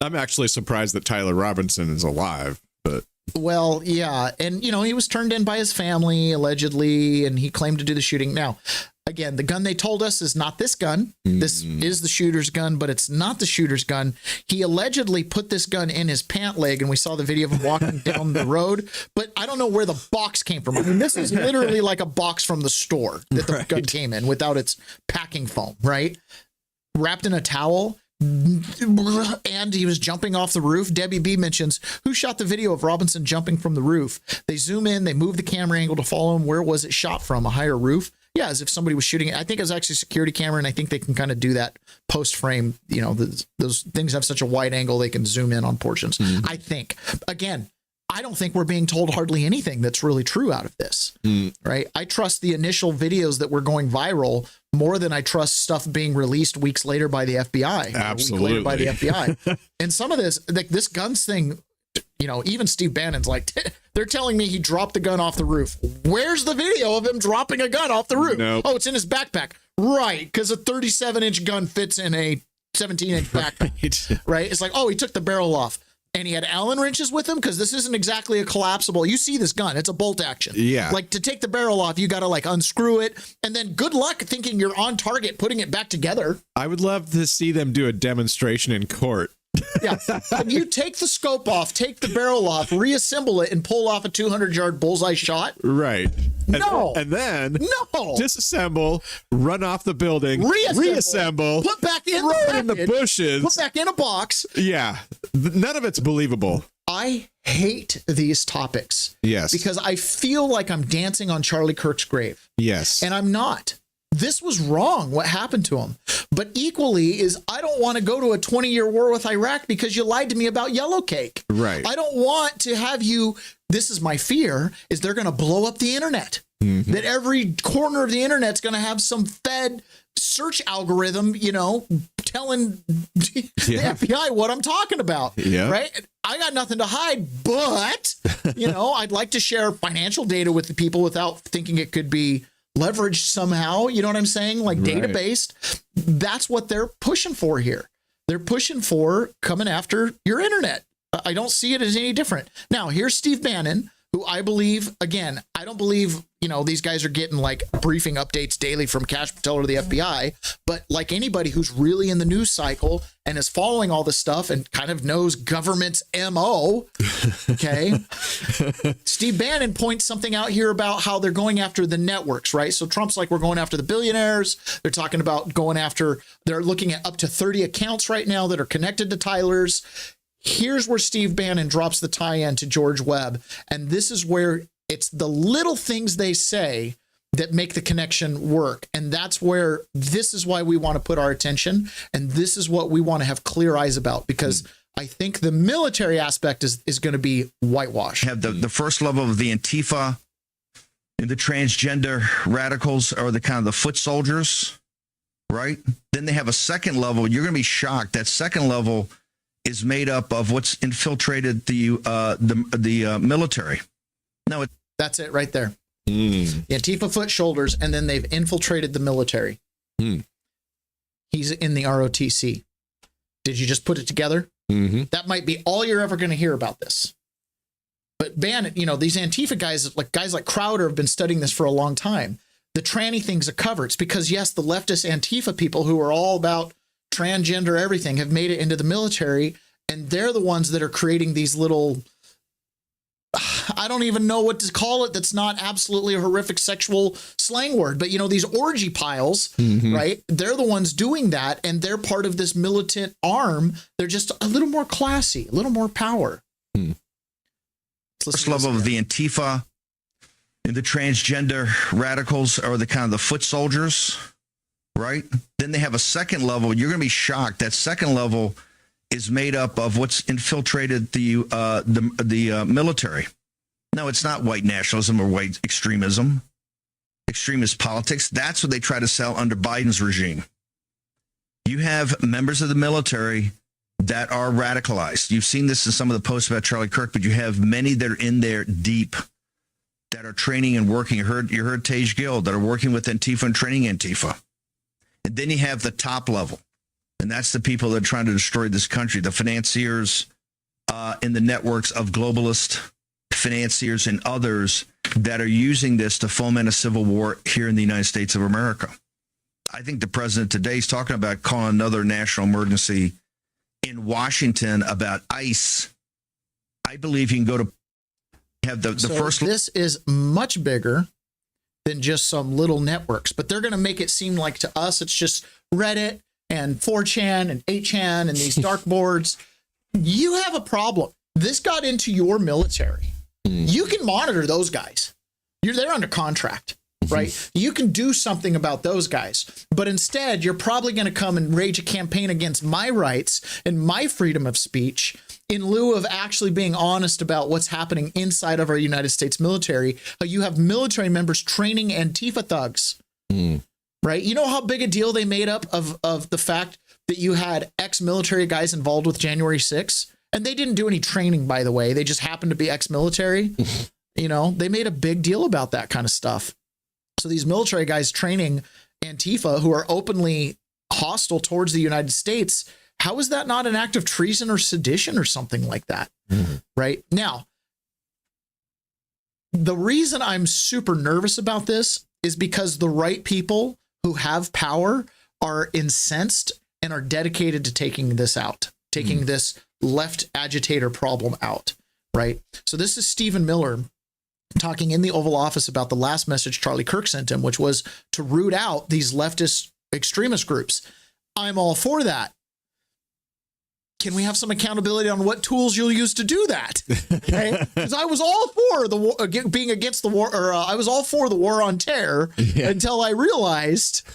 I'm actually surprised that Tyler Robinson is alive, but. Well, yeah. And, he was turned in by his family, allegedly, and he claimed to do the shooting. Now, again, the gun they told us is not this gun. This is the shooter's gun, but it's not the shooter's gun. He allegedly put this gun in his pant leg, and we saw the video of him walking down the road, but I don't know where the box came from. I mean, this is literally like a box from the store that the gun came in without its packing foam, right? Wrapped in a towel. And he was jumping off the roof. Debbie B mentions, who shot the video of Robinson jumping from the roof? They zoom in, they move the camera angle to follow him. Where was it shot from? A higher roof? Yeah, as if somebody was shooting it. I think it was actually a security camera, and I think they can kind of do that post frame. Those things have such a wide angle, they can zoom in on portions. I think. Again, I don't think we're being told hardly anything that's really true out of this, right? I trust the initial videos that were going viral more than I trust stuff being released weeks later by the FBI. Absolutely. By the FBI. And some of this, like this guns thing, even Steve Bannon's like, they're telling me he dropped the gun off the roof. Where's the video of him dropping a gun off the roof? Nope. Oh, it's in his backpack. Right, because a 37-inch gun fits in a 17-inch backpack. Right? It's like, oh, he took the barrel off. And he had Allen wrenches with him because this isn't exactly a collapsible. You see this gun. It's a bolt action. Yeah. Like to take the barrel off, you got to like unscrew it. And then good luck thinking you're on target, putting it back together. I would love to see them do a demonstration in court. Yeah. And you take the scope off, take the barrel off, reassemble it, and pull off a 200-yard bullseye shot. Right. And then disassemble, run off the building, reassemble, put back in the bushes, put back in a box. Yeah. None of it's believable. I hate these topics. Yes. Because I feel like I'm dancing on Charlie Kirk's grave. Yes. And I'm not. This was wrong, what happened to him. But equally is I don't want to go to a 20-year war with Iraq because you lied to me about yellow cake. Right. I don't want to have you, this is my fear, is they're going to blow up the internet. Mm-hmm. That every corner of the internet's going to have some Fed search algorithm, telling the FBI what I'm talking about. Yeah. Right? I got nothing to hide, but, I'd like to share financial data with the people without thinking it could be leveraged somehow. You know what I'm saying? Like data based. That's what they're pushing for here. They're pushing for coming after your internet. I don't see it as any different. Now, here's Steve Bannon, who I believe, again, I don't believe, these guys are getting like briefing updates daily from Cash Patel or the FBI, but like anybody who's really in the news cycle and is following all this stuff and kind of knows government's MO, okay? Steve Bannon points something out here about how they're going after the networks, right? So Trump's like, we're going after the billionaires. They're talking about they're looking at up to 30 accounts right now that are connected to Tyler's. Here's where Steve Bannon drops the tie-in to George Webb. And this is where it's the little things they say that make the connection work. And that's where this is why we want to put our attention. And this is what we want to have clear eyes about, because I think the military aspect is going to be whitewashed. Have the first level of the Antifa and the transgender radicals are the kind of the foot soldiers, right? Then they have a second level. You're going to be shocked. That second level is made up of what's infiltrated the military. No, that's it right there. The Antifa foot shoulders, and then they've infiltrated the military. He's in the ROTC. Did you just put it together? Mm-hmm. That might be all you're ever going to hear about this. But Bannon, these Antifa guys like Crowder have been studying this for a long time. The tranny thing's a cover. It's because, yes, the leftist Antifa people who are all about transgender everything have made it into the military, and they're the ones that are creating these little, I don't even know what to call it that's not absolutely a horrific sexual slang word, but these orgy piles, right? They're the ones doing that, and they're part of this militant arm. They're just a little more classy, a little more power. First level of the Antifa and the transgender radicals are the kind of the foot soldiers, right? Then they have a second level. You're going to be shocked. That second level is made up of what's infiltrated the military. No, it's not white nationalism or white extremism, extremist politics. That's what they try to sell under Biden's regime. You have members of the military that are radicalized. You've seen this in some of the posts about Charlie Kirk, but you have many that are in there deep that are training and working. You heard Tage Gill that are working with Antifa and training Antifa. And then you have the top level, and that's the people that are trying to destroy this country, the financiers in the networks of globalist financiers and others that are using this to foment a civil war here in the United States of America. I think the president today is talking about calling another national emergency in Washington about ICE. I believe you can go to have the first. This is much bigger than just some little networks, but they're going to make it seem like to us it's just Reddit and 4chan and 8chan and these dark boards. You have a problem. This got into your military. You can monitor those guys. They're under contract, right? You can do something about those guys, but instead you're probably going to come and rage a campaign against my rights and my freedom of speech in lieu of actually being honest about what's happening inside of our United States military. You have military members training Antifa thugs, right? You know how big a deal they made up of the fact that you had ex-military guys involved with January 6th? And they didn't do any training, by the way. They just happened to be ex-military. You know, they made a big deal about that kind of stuff. So these military guys training Antifa, who are openly hostile towards the United States, how is that not an act of treason or sedition or something like that? Right? Now, the reason I'm super nervous about this is because the right people who have power are incensed and are dedicated to taking this out, taking this left agitator problem out, right? So this is Stephen Miller talking in the Oval Office about the last message Charlie Kirk sent him, which was to root out these leftist extremist groups. I'm all for that. Can we have some accountability on what tools you'll use to do that? Okay, because I was all for the war, being against the war, or I was all for the war on terror until I realized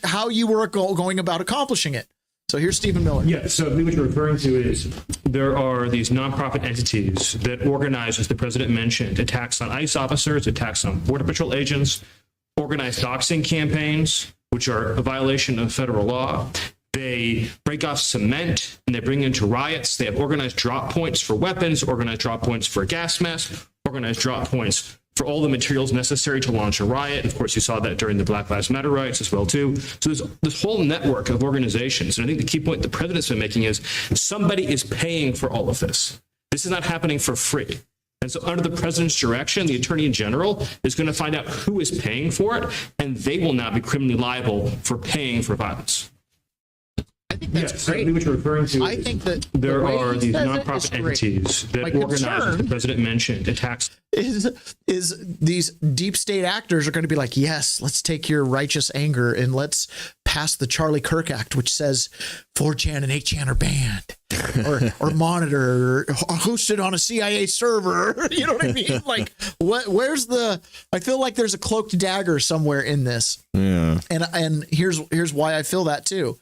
how you were going about accomplishing it. So here's Stephen Miller. Yeah, so I believe what you're referring to is there are these nonprofit entities that organize, as the president mentioned, attacks on ICE officers, attacks on Border Patrol agents, organized doxing campaigns, which are a violation of federal law. They break off cement and they bring into riots. They have organized drop points for weapons, organized drop points for a gas mask, organized drop points for all the materials necessary to launch a riot. Of course, you saw that during the Black Lives Matter riots as well, too. So there's this whole network of organizations. And I think the key point the president's been making is somebody is paying for all of this. This is not happening for free. And so under the president's direction, the attorney general is going to find out who is paying for it, and they will now be criminally liable for paying for violence. I think that's great. What you're referring to. I think that there are these nonprofit entities that organize, as the president mentioned, attacks. Is these deep state actors are going to be like, yes, let's take your righteous anger and let's pass the Charlie Kirk Act, which says 4chan and 8chan are banned, or monitor, or hosted on a CIA server. You know what I mean? Like, where's the? I feel like there's a cloaked dagger somewhere in this. Yeah. And here's why I feel that too.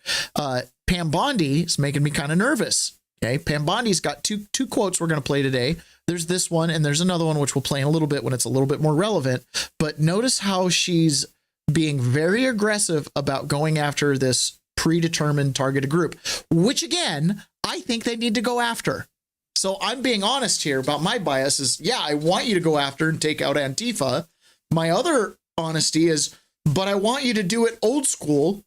Pam Bondi is making me kind of nervous. Okay, Pam Bondi's got two quotes we're going to play today. There's this one, and there's another one which we'll play in a little bit when it's a little bit more relevant. But notice how she's being very aggressive about going after this predetermined targeted group, which again, I think they need to go after. So I'm being honest here about my bias is, yeah, I want you to go after and take out Antifa. My other honesty is, but I want you to do it old school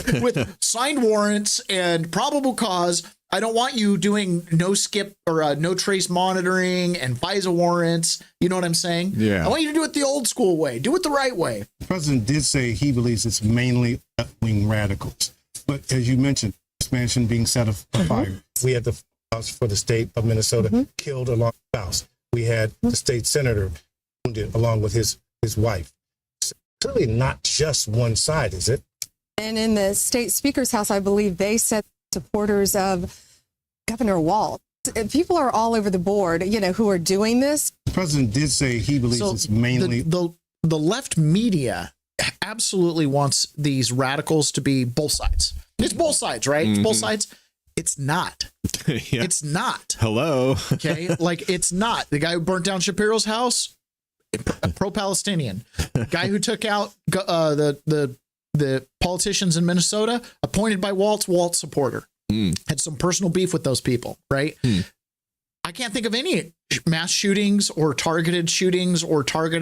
with signed warrants and probable cause. I don't want you doing no skip or no trace monitoring and FISA warrants. You know what I'm saying? Yeah. I want you to do it the old school way. Do it the right way. The president did say he believes it's mainly left-wing radicals. But as you mentioned, this mansion being set afire. We had the house for the state of Minnesota killed along the house. We had the state senator wounded along with his wife. It's clearly not just one side, is it? And in the state speaker's house, I believe they said supporters of Governor Walz. People are all over the board, who are doing this. The president did say he believes it's mainly the left media absolutely wants these radicals to be both sides. It's both sides, right? It's both sides. It's not. Yeah. It's not. Hello. Okay, like it's not. The guy who burnt down Shapiro's house, pro-Palestinian. The guy who took out the politicians in Minnesota, appointed by Walz supporter. Had some personal beef with those people, right? I can't think of any mass shootings or targeted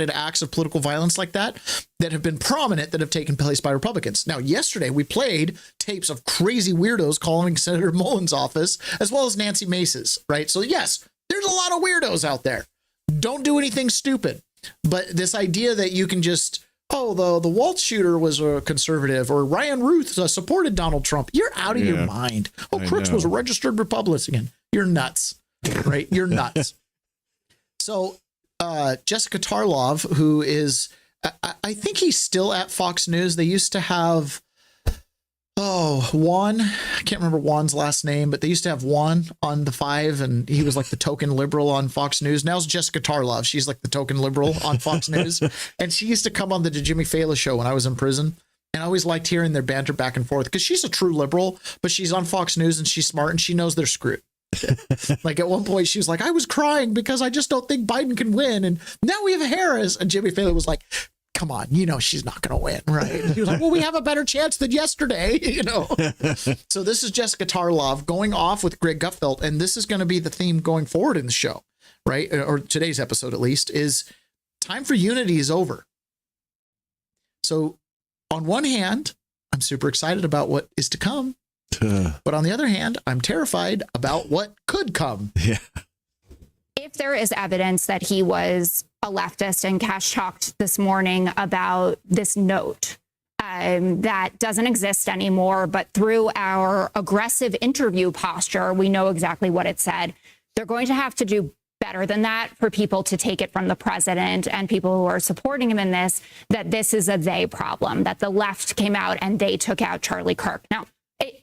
acts of political violence like that have been prominent that have taken place by Republicans. Now, yesterday we played tapes of crazy weirdos calling Senator Mullins' office, as well as Nancy Mace's, right? So yes, there's a lot of weirdos out there. Don't do anything stupid. But this idea that you can just, the Walz shooter was a conservative, or Ryan Ruth supported Donald Trump. You're out of your mind. Crooks was a registered Republican. You're nuts, right? You're nuts. So Jessica Tarlov, who is, I think he's still at Fox News. They used to have, Juan. I can't remember Juan's last name, but they used to have Juan on the 5, and he was like the token liberal on Fox News. Now it's Jessica Tarlov. She's like the token liberal on Fox News. And she used to come on the Jimmy Fallon show when I was in prison. And I always liked hearing their banter back and forth because she's a true liberal, but she's on Fox News and she's smart and she knows they're screwed. Like at one point she was like, I was crying because I just don't think Biden can win. And now we have Harris. And Jimmy Fallon was like, come on, she's not going to win, right? He was like, well, we have a better chance than yesterday, So this is Jessica Tarlov going off with Greg Gutfeld, and this is going to be the theme going forward in the show, right? Or today's episode, at least, is time for unity is over. So on one hand, I'm super excited about what is to come, but on the other hand, I'm terrified about what could come. Yeah. If there is evidence that he was a leftist, and Cash talked this morning about this note that doesn't exist anymore, but through our aggressive interview posture, we know exactly what it said. They're going to have to do better than that for people to take it from the president and people who are supporting him in this, that this is a they problem, that the left came out and they took out Charlie Kirk. Now,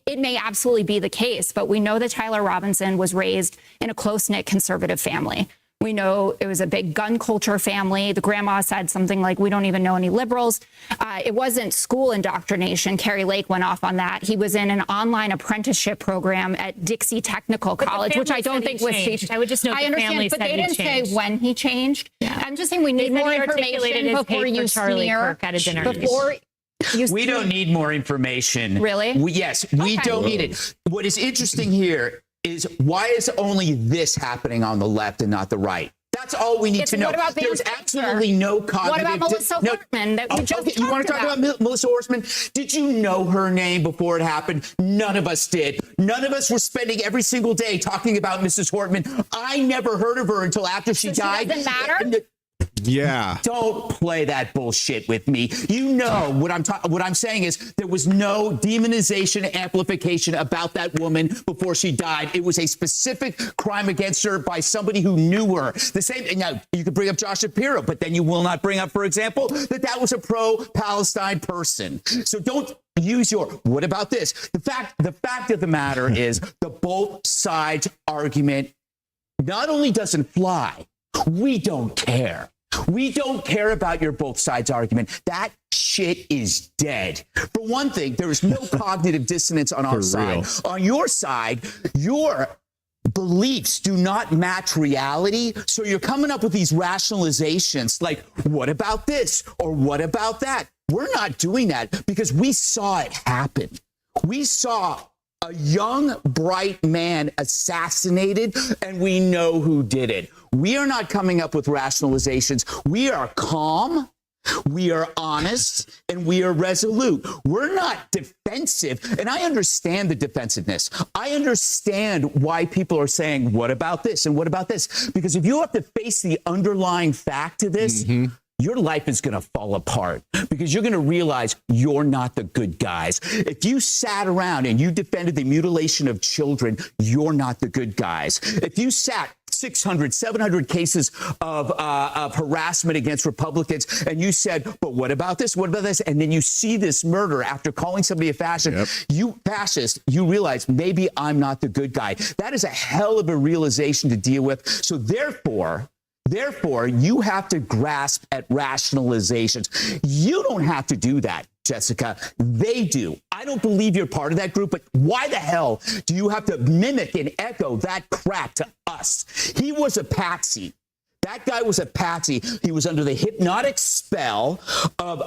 it may absolutely be the case, but we know that Tyler Robinson was raised in a close-knit conservative family. We know it was a big gun culture family. The grandma said something like, we don't even know any liberals. It wasn't school indoctrination. Carrie Lake went off on that. He was in an online apprenticeship program at Dixie Technical College, which I don't think was changed. I would just note I understand, but they didn't say when he changed. Yeah. I'm just saying we need more information before you Charlie smear. Kirk at a dinner. We don't need more information. Really? Yes, we don't need it. What is interesting here is why is only this happening on the left and not the right? That's all we need to know. There's absolutely no cognitive. What about Melissa Hortman that we just you want to talk about Melissa Hortman? Did you know her name before it happened? None of us did. None of us were spending every single day talking about Mrs. Hortman. I never heard of her until after she died. Doesn't matter. Yeah. Don't play that bullshit with me. You know what I'm saying is there was no demonization, amplification about that woman before she died. It was a specific crime against her by somebody who knew her. The same. Now you could bring up Josh Shapiro, but then you will not bring up, for example, that was a pro-Palestine person. So don't use your. What about this? The fact of the matter is the both sides argument not only doesn't fly. We don't care. We don't care about your both sides argument. That shit is dead. For one thing, there is no cognitive dissonance on our side. On your side, your beliefs do not match reality. So you're coming up with these rationalizations like, what about this? Or what about that? We're not doing that because we saw it happen. We saw a young, bright man assassinated, and we know who did it. We are not coming up with rationalizations. We are calm, we are honest, and we are resolute. We're not defensive. And I understand the defensiveness. I understand why people are saying, what about this? And what about this? Because if you have to face the underlying fact to this, your life is going to fall apart because you're going to realize you're not the good guys. If you sat around and you defended the mutilation of children, you're not the good guys. If you sat 600, 700 cases of harassment against Republicans and you said, but what about this? What about this? And then you see this murder after calling somebody a fascist, you realize maybe I'm not the good guy. That is a hell of a realization to deal with. So therefore, you have to grasp at rationalizations. You don't have to do that, Jessica. They do. I don't believe you're part of that group, but why the hell do you have to mimic and echo that crap to us? He was a patsy. That guy was a patsy. He was under the hypnotic spell of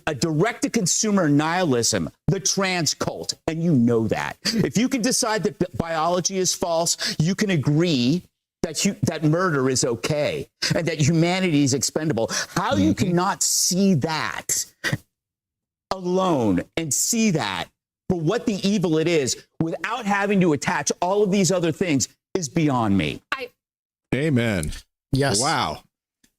a direct-to-consumer nihilism, the trans cult, and you know that. If you can decide that biology is false, you can agree that murder is okay and that humanity is expendable. How you cannot see that alone and see that for what the evil it is without having to attach all of these other things is beyond me. Amen. Yes. Wow.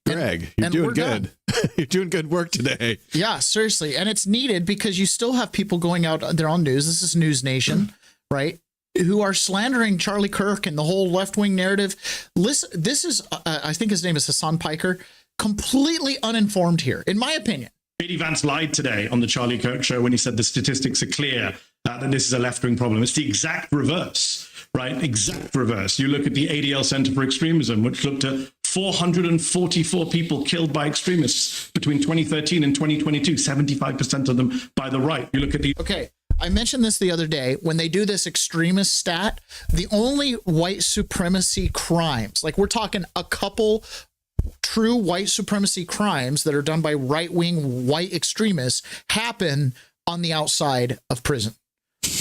Greg, you're doing good. You're doing good work today. Yeah, seriously. And it's needed because you still have people going out there on news. This is News Nation, right? Who are slandering Charlie Kirk and the whole left-wing narrative. Listen, this is, I think his name is Hassan Piker, completely uninformed here, in my opinion. J.D. Vance lied today on the Charlie Kirk show when he said the statistics are clear that this is a left-wing problem. It's the exact reverse, right? Exact reverse. You look at the ADL Center for Extremism, which looked at 444 people killed by extremists between 2013 and 2022, 75% of them by the right. You look at the... Okay. I mentioned this the other day. When they do this extremist stat, the only white supremacy crimes, like we're talking a couple true white supremacy crimes that are done by right-wing white extremists happen on the outside of prison.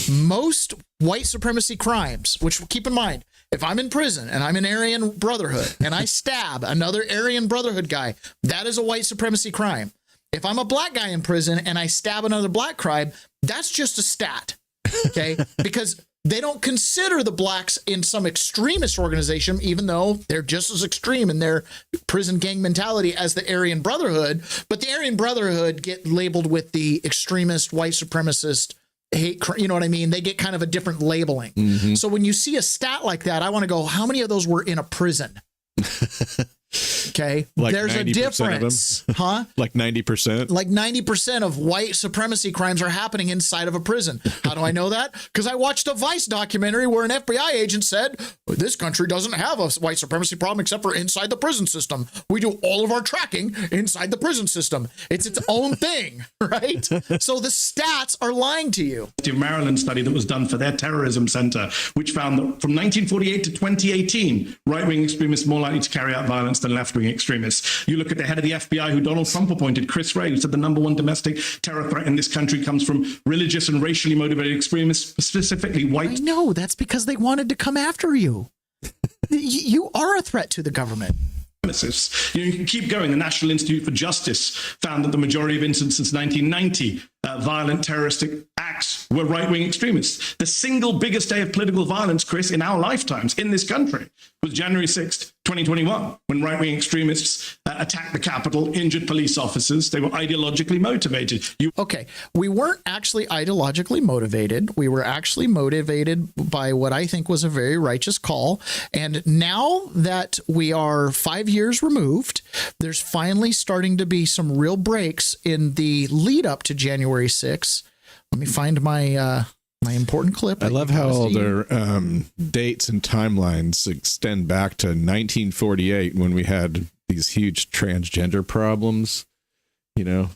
Most white supremacy crimes, which keep in mind, if I'm in prison and I'm an Aryan Brotherhood and I stab another Aryan Brotherhood guy, that is a white supremacy crime. If I'm a black guy in prison and I stab another black tribe, that's just a stat, okay? Because they don't consider the blacks in some extremist organization, even though they're just as extreme in their prison gang mentality as the Aryan Brotherhood. But the Aryan Brotherhood get labeled with the extremist, white supremacist, hate, you know what I mean? They get kind of a different labeling. Mm-hmm. So when you see a stat like that, I want to go, how many of those were in a prison? Okay. Like there's a difference, huh? Like 90%. Like 90% of white supremacy crimes are happening inside of a prison. How do I know that? Because I watched a Vice documentary where an FBI agent said, this country doesn't have a white supremacy problem except for inside the prison system. We do all of our tracking inside the prison system. It's its own thing, right? So the stats are lying to you. The Maryland study that was done for their terrorism center, which found that from 1948 to 2018, right-wing extremists more likely to carry out violence than left-wing extremists. You look at the head of the FBI, who Donald Trump appointed, Chris Wray, who said the number one domestic terror threat in this country comes from religious and racially motivated extremists, specifically white. I know, that's because they wanted to come after you. You are a threat to the government. You can keep going. The National Institute for Justice found that the majority of incidents since 1990, violent terroristic acts, were right-wing extremists. The single biggest day of political violence, Chris, in our lifetimes in this country was January 6th, 2021, when right-wing extremists attacked the Capitol, injured police officers. They were ideologically motivated. Okay, we weren't actually ideologically motivated. We were actually motivated by what I think was a very righteous call. And now that we are 5 years removed, there's finally starting to be some real breaks in the lead up to January 6th. Let me find my my important clip. I love how all their dates and timelines extend back to 1948 when we had these huge transgender problems, you know?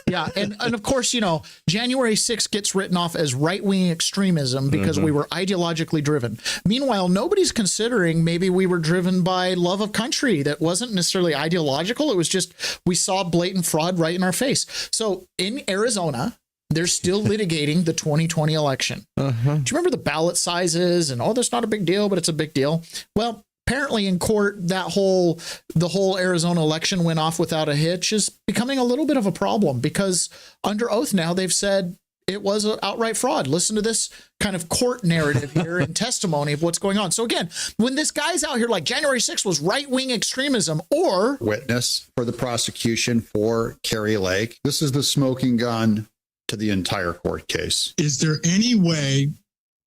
Yeah. And of course, you know, January 6th gets written off as right-wing extremism because we were ideologically driven. Meanwhile, nobody's considering maybe we were driven by love of country that wasn't necessarily ideological. It was just we saw blatant fraud right in our face. So in Arizona, they're still litigating the 2020 election. Do you remember the ballot sizes and, oh, that's not a big deal, but it's a big deal? Well, apparently in court, the whole Arizona election went off without a hitch is becoming a little bit of a problem because under oath now they've said it was an outright fraud. Listen to this kind of court narrative here and testimony of what's going on. So again, when this guy's out here like January 6th was right-wing extremism or witness for the prosecution for Carrie Lake, this is the smoking gun to the entire court case. Is there any way,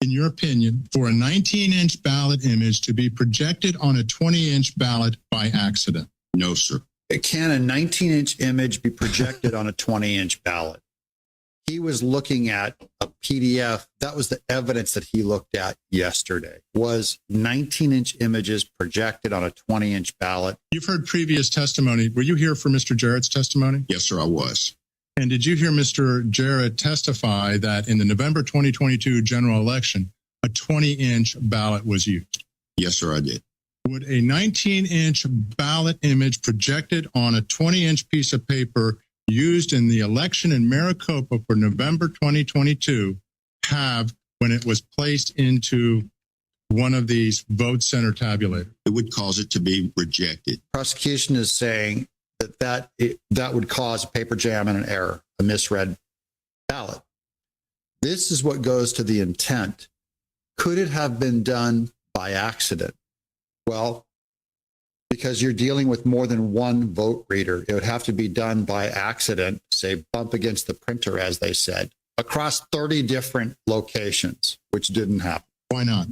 in your opinion, for a 19-inch ballot image to be projected on a 20-inch ballot by accident? No, sir. Can a 19-inch image be projected on a 20-inch ballot? He was looking at a PDF. That was the evidence that he looked at yesterday, was 19-inch images projected on a 20-inch ballot. You've heard previous testimony. Were you here for Mr. Jarrett's testimony? Yes, sir, I was. And did you hear Mr. Jarrett testify that in the November 2022 general election, a 20-inch ballot was used? Yes, sir, I did. Would a 19-inch ballot image projected on a 20-inch piece of paper used in the election in Maricopa for November 2022 have when it was placed into one of these vote center tabulators? It would cause it to be rejected. Prosecution is saying that would cause a paper jam and an error, a misread ballot. This is what goes to the intent. Could it have been done by accident? Well, because you're dealing with more than one vote reader, it would have to be done by accident, say bump against the printer, as they said, across 30 different locations, which didn't happen. Why not?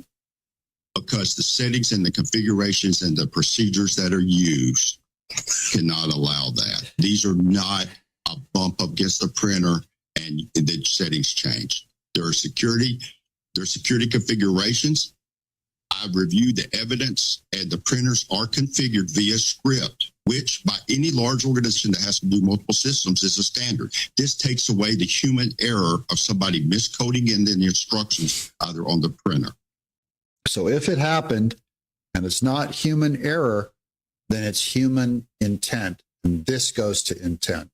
Because the settings and the configurations and the procedures that are used cannot allow that. These are not a bump up against the printer and the settings change. There are security configurations. I've reviewed the evidence and the printers are configured via script, which by any large organization that has to do multiple systems is a standard. This takes away the human error of somebody miscoding in the instructions either on the printer. So if it happened and it's not human error, then it's human intent. And this goes to intent.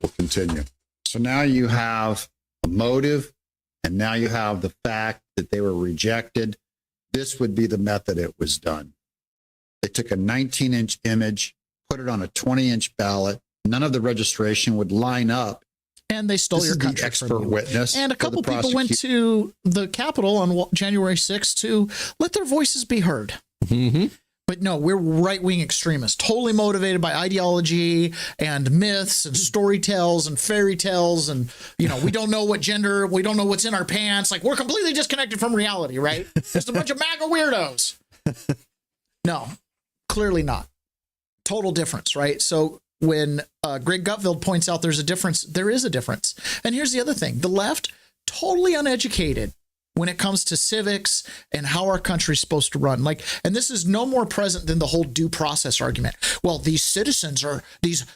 We'll continue. So now you have a motive, and now you have the fact that they were rejected. This would be the method it was done. They took a 19-inch image, put it on a 20-inch ballot. None of the registration would line up. And they stole your country expert witness. And a couple people went to the Capitol on January 6th to let their voices be heard. Mm-hmm. But no, we're right-wing extremists, totally motivated by ideology and myths and story tales and fairy tales. And, you know, we don't know what gender, we don't know what's in our pants. Like, we're completely disconnected from reality, right? Just a bunch of MAGA weirdos. No, clearly not. Total difference, right? So when Greg Gutfeld points out there's a difference, there is a difference. And here's the other thing. The left, totally uneducated when it comes to civics and how our country's supposed to run. Like, and this is no more present than the whole due process argument. Well, these citizens are, these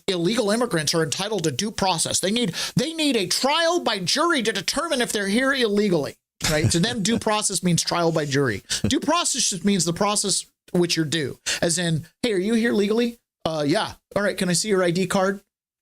illegal immigrants are entitled to due process. They need a trial by jury to determine if they're here illegally, right? To them, due process means trial by jury. Due process just means the process which you're due. As in, hey, are you here legally? Yeah. All right. Can I see your ID card?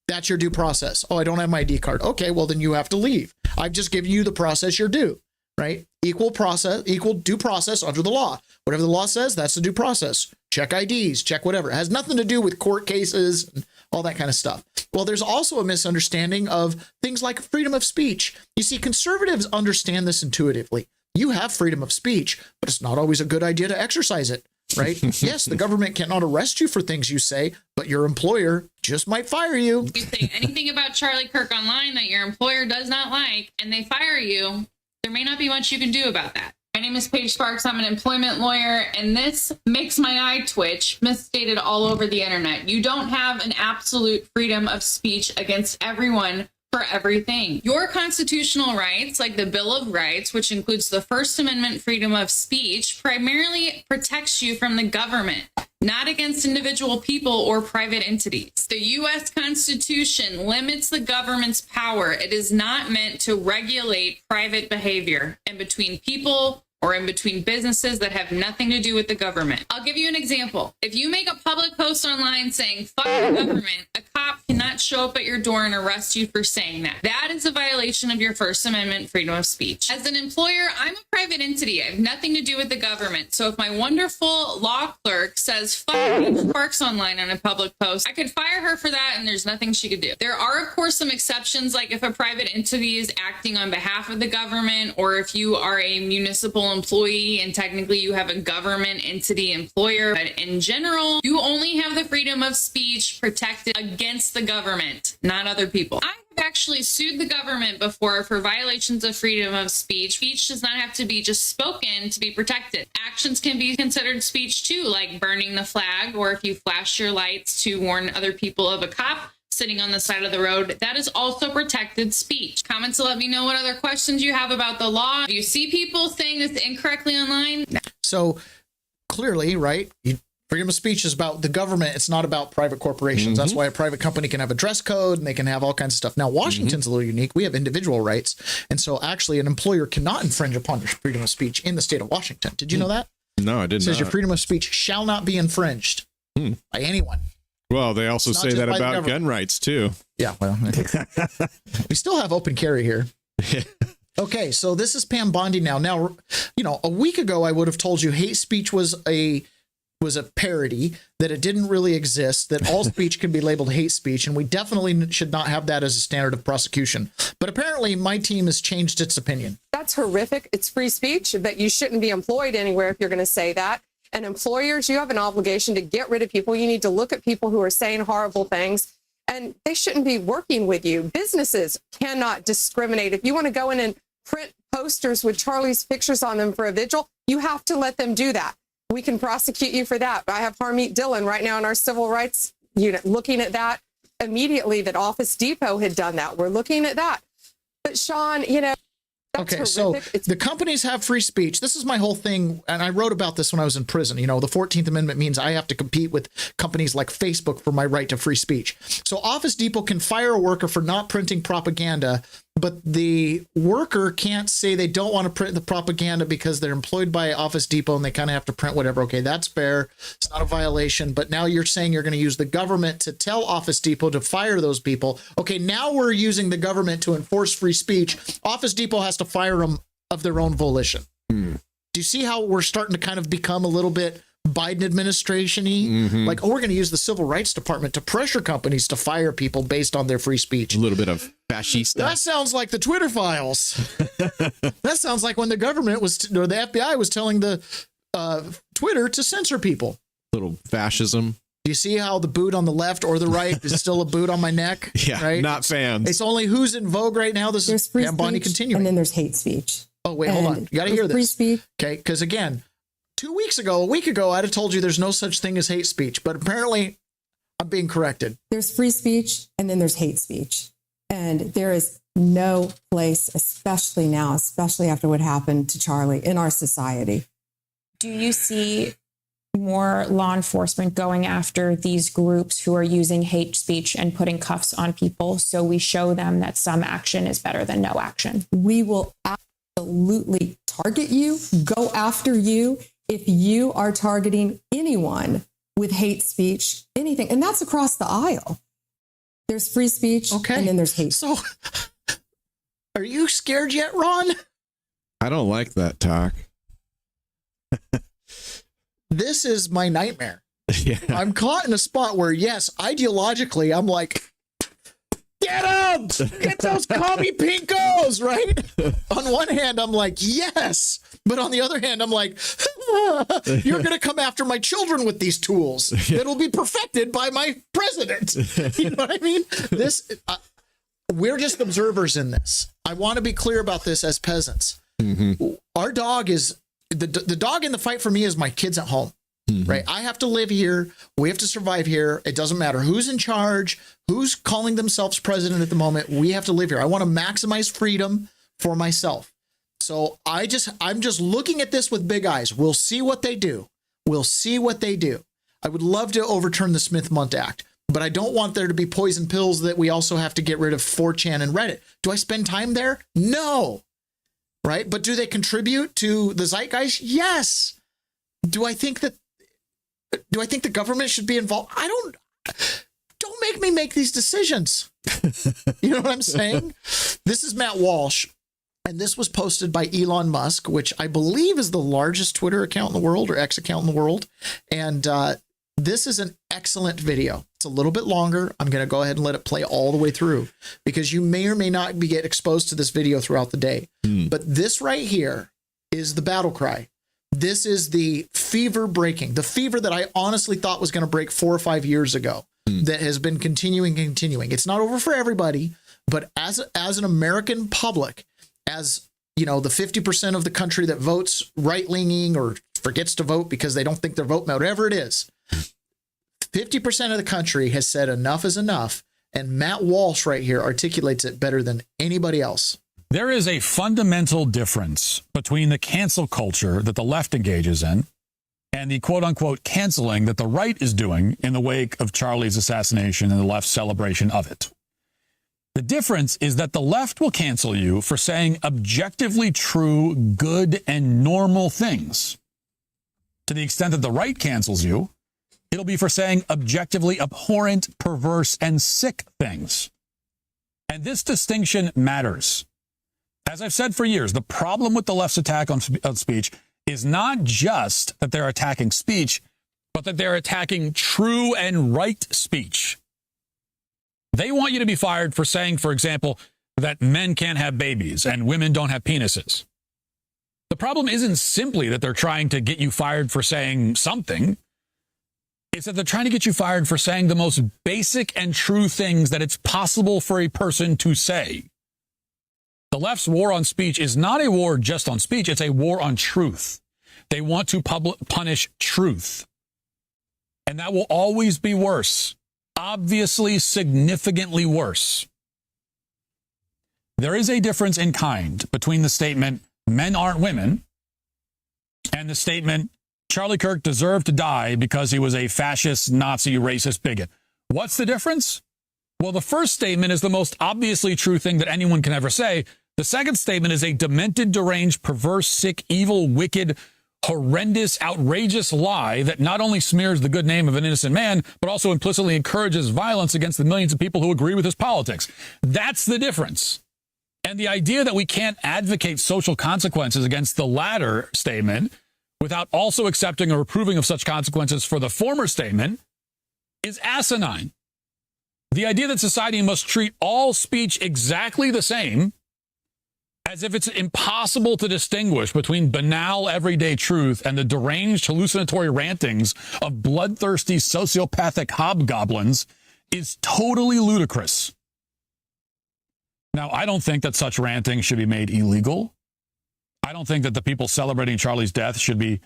That's your due process. Oh, I don't have my ID card. Okay. Well, then you have to leave. I've just given you the process you're due, right? Equal process, equal due process under the law. Whatever the law says, that's the due process. Check IDs, check whatever. It has nothing to do with court cases and all that kind of stuff. Well, there's also a misunderstanding of things like freedom of speech. You see, conservatives understand this intuitively. You have freedom of speech, but it's not always a good idea to exercise it. Right? Yes, the government cannot arrest you for things you say, but your employer just might fire you. You say anything about Charlie Kirk online that your employer does not like and they fire you, there may not be much you can do about that. My name is Paige Sparks. I'm an employment lawyer, and this makes my eye twitch, misstated all over the internet. You don't have an absolute freedom of speech against everyone for everything. Your constitutional rights, like the Bill of Rights, which includes the First Amendment freedom of speech, primarily protects you from the government, not against individual people or private entities. The U.S. Constitution limits the government's power. It is not meant to regulate private behavior in between people or in between businesses that have nothing to do with the government. I'll give you an example. If you make a public post online saying, fuck the government, a cop cannot show up at your door and arrest you for saying that. That is a violation of your First Amendment freedom of speech. As an employer, I'm a private entity. I have nothing to do with the government. So if my wonderful law clerk says, fuck Paige Sparks online on a public post, I could fire her for that and there's nothing she could do. There are, of course, some exceptions, like if a private entity is acting on behalf of the government, or if you are a municipal employee and technically you have a government entity employer. But in general, you only have the freedom of speech protected against the government, not other people. I have actually sued the government before for violations of freedom of speech. Speech does not have to be just spoken to be protected. Actions can be considered speech too, like burning the flag, or if you flash your lights to warn other people of a cop sitting on the side of the road, that is also protected speech. Comments to let me know what other questions you have about the law. Do you see people saying this incorrectly online? So clearly, right, freedom of speech is about the government. It's not about private corporations. That's why a private company can have a dress code and they can have all kinds of stuff. Now, Washington's a little unique. We have individual rights. And so actually an employer cannot infringe upon your freedom of speech in the state of Washington. Did you know that? No, I didn't. It says your freedom of speech shall not be infringed by anyone. Well, they also say that about gun rights, too. Yeah, well, we still have open carry here. Okay, so this is Pam Bondi now. Now, you know, a week ago, I would have told you hate speech was a parody, that it didn't really exist, that all speech can be labeled hate speech, and we definitely should not have that as a standard of prosecution. But apparently, my team has changed its opinion. That's horrific. It's free speech, but you shouldn't be employed anywhere if you're going to say that. And employers, you have an obligation to get rid of people. You need to look at people who are saying horrible things, and they shouldn't be working with you. Businesses cannot discriminate. If you want to go in and print posters with Charlie's pictures on them for a vigil, you have to let them do that. We can prosecute you for that. I have Harmeet Dillon right now in our civil rights unit looking at that immediately, that Office Depot had done that. We're looking at that. But Sean, you know, okay, so the companies have free speech. This is my whole thing, and I wrote about this when I was in prison. You know, the 14th Amendment means I have to compete with companies like Facebook for my right to free speech. So Office Depot can fire a worker for not printing propaganda but the worker can't say they don't want to print the propaganda because they're employed by Office Depot and they kind of have to print whatever. Okay, that's fair. It's not a violation. But now you're saying you're going to use the government to tell Office Depot to fire those people. Okay, now we're using the government to enforce free speech. Office Depot has to fire them of their own volition. Do you see how we're starting to kind of become a little bit Biden administration-y? Like, oh, we're going to use the Civil Rights Department to pressure companies to fire people based on their free speech. A little bit of fascista. That sounds like the Twitter files. That sounds like when the government was, or the FBI was telling the Twitter to censor people. Little fascism. Do you see how the boot on the left or the right is still a boot on my neck? Yeah, right? not fans. It's only who's in vogue right now. This is Bonnie continuing. And then there's hate speech. Oh, wait, hold on. You got to hear this. Free speech. Okay, because again, a week ago, I'd have told you there's no such thing as hate speech, but apparently I'm being corrected. There's free speech and then there's hate speech. And there is no place, especially now, especially after what happened to Charlie in our society. Do you see more law enforcement going after these groups who are using hate speech and putting cuffs on people so we show them that some action is better than no action? We will absolutely target you, go after you if you are targeting anyone with hate speech, anything. And that's across the aisle. There's free speech, and then there's hate. So, are you scared yet, Ron? I don't like that talk. This is my nightmare. Yeah. I'm caught in a spot where, yes, ideologically, I'm like, get them! Get those commie pinkos, right? On one hand, I'm like, yes. But on the other hand, I'm like, you're going to come after my children with these tools. It'll be perfected by my president. You know what I mean? This, we're just observers in this. I want to be clear about this as peasants. Our dog is, the dog in the fight for me is my kids at home. Right. I have to live here. We have to survive here. It doesn't matter who's in charge, who's calling themselves president at the moment. We have to live here. I want to maximize freedom for myself. So I'm just looking at this with big eyes. We'll see what they do. We'll see what they do. I would love to overturn the Smith-Mundt Act, but I don't want there to be poison pills that we also have to get rid of 4chan and Reddit. Do I spend time there? No. Right. But do they contribute to the zeitgeist? Yes. Do I think the government should be involved? Don't make me make these decisions. You know what I'm saying? This is Matt Walsh, and this was posted by Elon Musk, which I believe is the largest Twitter account in the world or X account in the world. And this is an excellent video. It's a little bit longer. I'm going to go ahead and let it play all the way through because you may or may not get exposed to this video throughout the day. But this right here is the battle cry. This is the fever breaking, the fever that I honestly thought was going to break 4 or 5 years ago that has been continuing. It's not over for everybody, but as an American public, as you know, the 50% of the country that votes right-leaning or forgets to vote because they don't think their vote, whatever it is, 50% of the country has said enough is enough. And Matt Walsh right here articulates it better than anybody else. There is a fundamental difference between the cancel culture that the left engages in and the quote-unquote canceling that the right is doing in the wake of Charlie's assassination and the left's celebration of it. The difference is that the left will cancel you for saying objectively true, good, and normal things. To the extent that the right cancels you, it'll be for saying objectively abhorrent, perverse, and sick things. And this distinction matters. As I've said for years, the problem with the left's attack on speech is not just that they're attacking speech, but that they're attacking true and right speech. They want you to be fired for saying, for example, that men can't have babies and women don't have penises. The problem isn't simply that they're trying to get you fired for saying something. It's that they're trying to get you fired for saying the most basic and true things that it's possible for a person to say. The left's war on speech is not a war just on speech. It's a war on truth. They want to punish truth. And that will always be worse. Obviously, significantly worse. There is a difference in kind between the statement, men aren't women, and the statement, Charlie Kirk deserved to die because he was a fascist, Nazi, racist bigot. What's the difference? Well, the first statement is the most obviously true thing that anyone can ever say. The second statement is a demented, deranged, perverse, sick, evil, wicked, horrendous, outrageous lie that not only smears the good name of an innocent man, but also implicitly encourages violence against the millions of people who agree with his politics. That's the difference. And the idea that we can't advocate social consequences against the latter statement without also accepting or approving of such consequences for the former statement is asinine. The idea that society must treat all speech exactly the same, as if it's impossible to distinguish between banal everyday truth and the deranged hallucinatory rantings of bloodthirsty sociopathic hobgoblins, is totally ludicrous. Now, I don't think that such ranting should be made illegal. I don't think that the people celebrating Charlie's death should be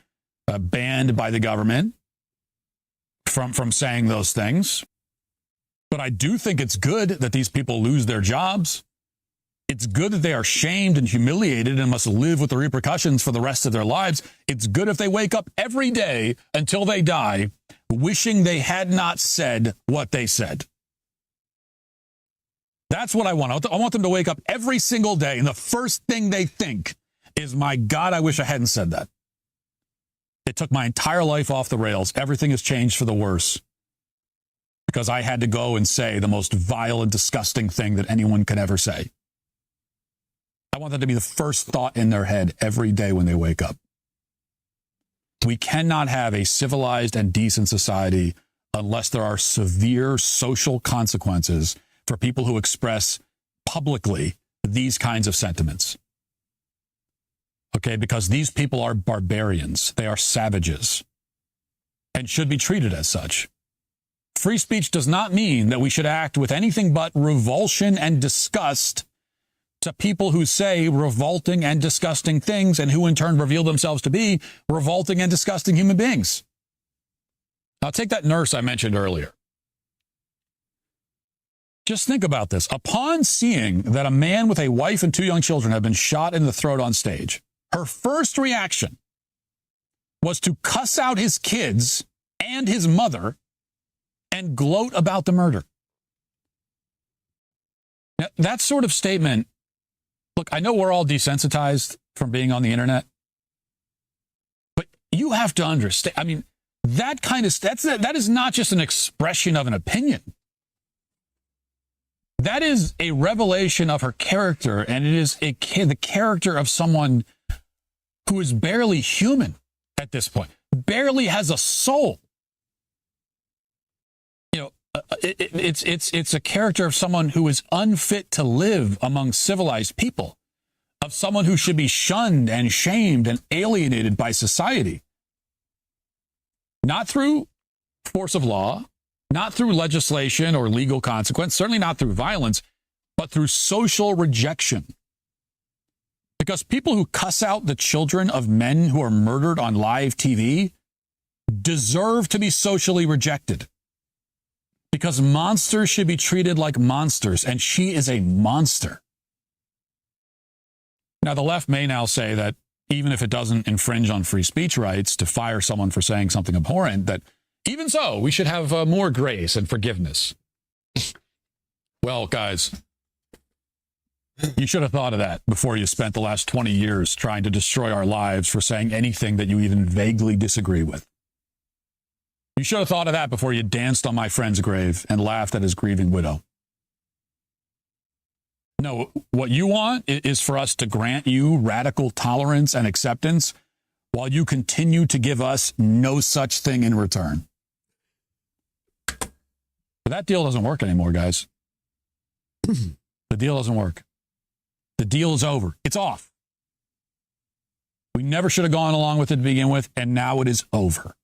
banned by the government from saying those things. But I do think it's good that these people lose their jobs. It's good that they are shamed and humiliated and must live with the repercussions for the rest of their lives. It's good if they wake up every day until they die wishing they had not said what they said. That's what I want. I want them to wake up every single day and the first thing they think is, my God, I wish I hadn't said that. It took my entire life off the rails. Everything has changed for the worse because I had to go and say the most vile and disgusting thing that anyone could ever say. I want that to be the first thought in their head every day when they wake up. We cannot have a civilized and decent society unless there are severe social consequences for people who express publicly these kinds of sentiments. Okay, because these people are barbarians. They are savages and should be treated as such. Free speech does not mean that we should act with anything but revulsion and disgust to people who say revolting and disgusting things and who in turn reveal themselves to be revolting and disgusting human beings. Now take that nurse I mentioned earlier. Just think about this. Upon seeing that a man with a wife and 2 young children have been shot in the throat on stage, her first reaction was to cuss out his kids and his mother and gloat about the murder. Now, that sort of statement, look, I know we're all desensitized from being on the internet, but you have to understand, I mean, that kind of, that is not just an expression of an opinion. That is a revelation of her character, and it is the character of someone who is barely human at this point, barely has a soul. You know, it's a character of someone who is unfit to live among civilized people, of someone who should be shunned and shamed and alienated by society. Not through force of law, not through legislation or legal consequence, certainly not through violence, but through social rejection. Because people who cuss out the children of men who are murdered on live TV deserve to be socially rejected. Because monsters should be treated like monsters, and she is a monster. Now, the left may now say that even if it doesn't infringe on free speech rights to fire someone for saying something abhorrent, that even so, we should have more grace and forgiveness. Well, guys, you should have thought of that before you spent the last 20 years trying to destroy our lives for saying anything that you even vaguely disagree with. You should have thought of that before you danced on my friend's grave and laughed at his grieving widow. No, what you want is for us to grant you radical tolerance and acceptance while you continue to give us no such thing in return. But that deal doesn't work anymore, guys. The deal doesn't work. The deal is over. It's off. We never should have gone along with it to begin with, and now it is over.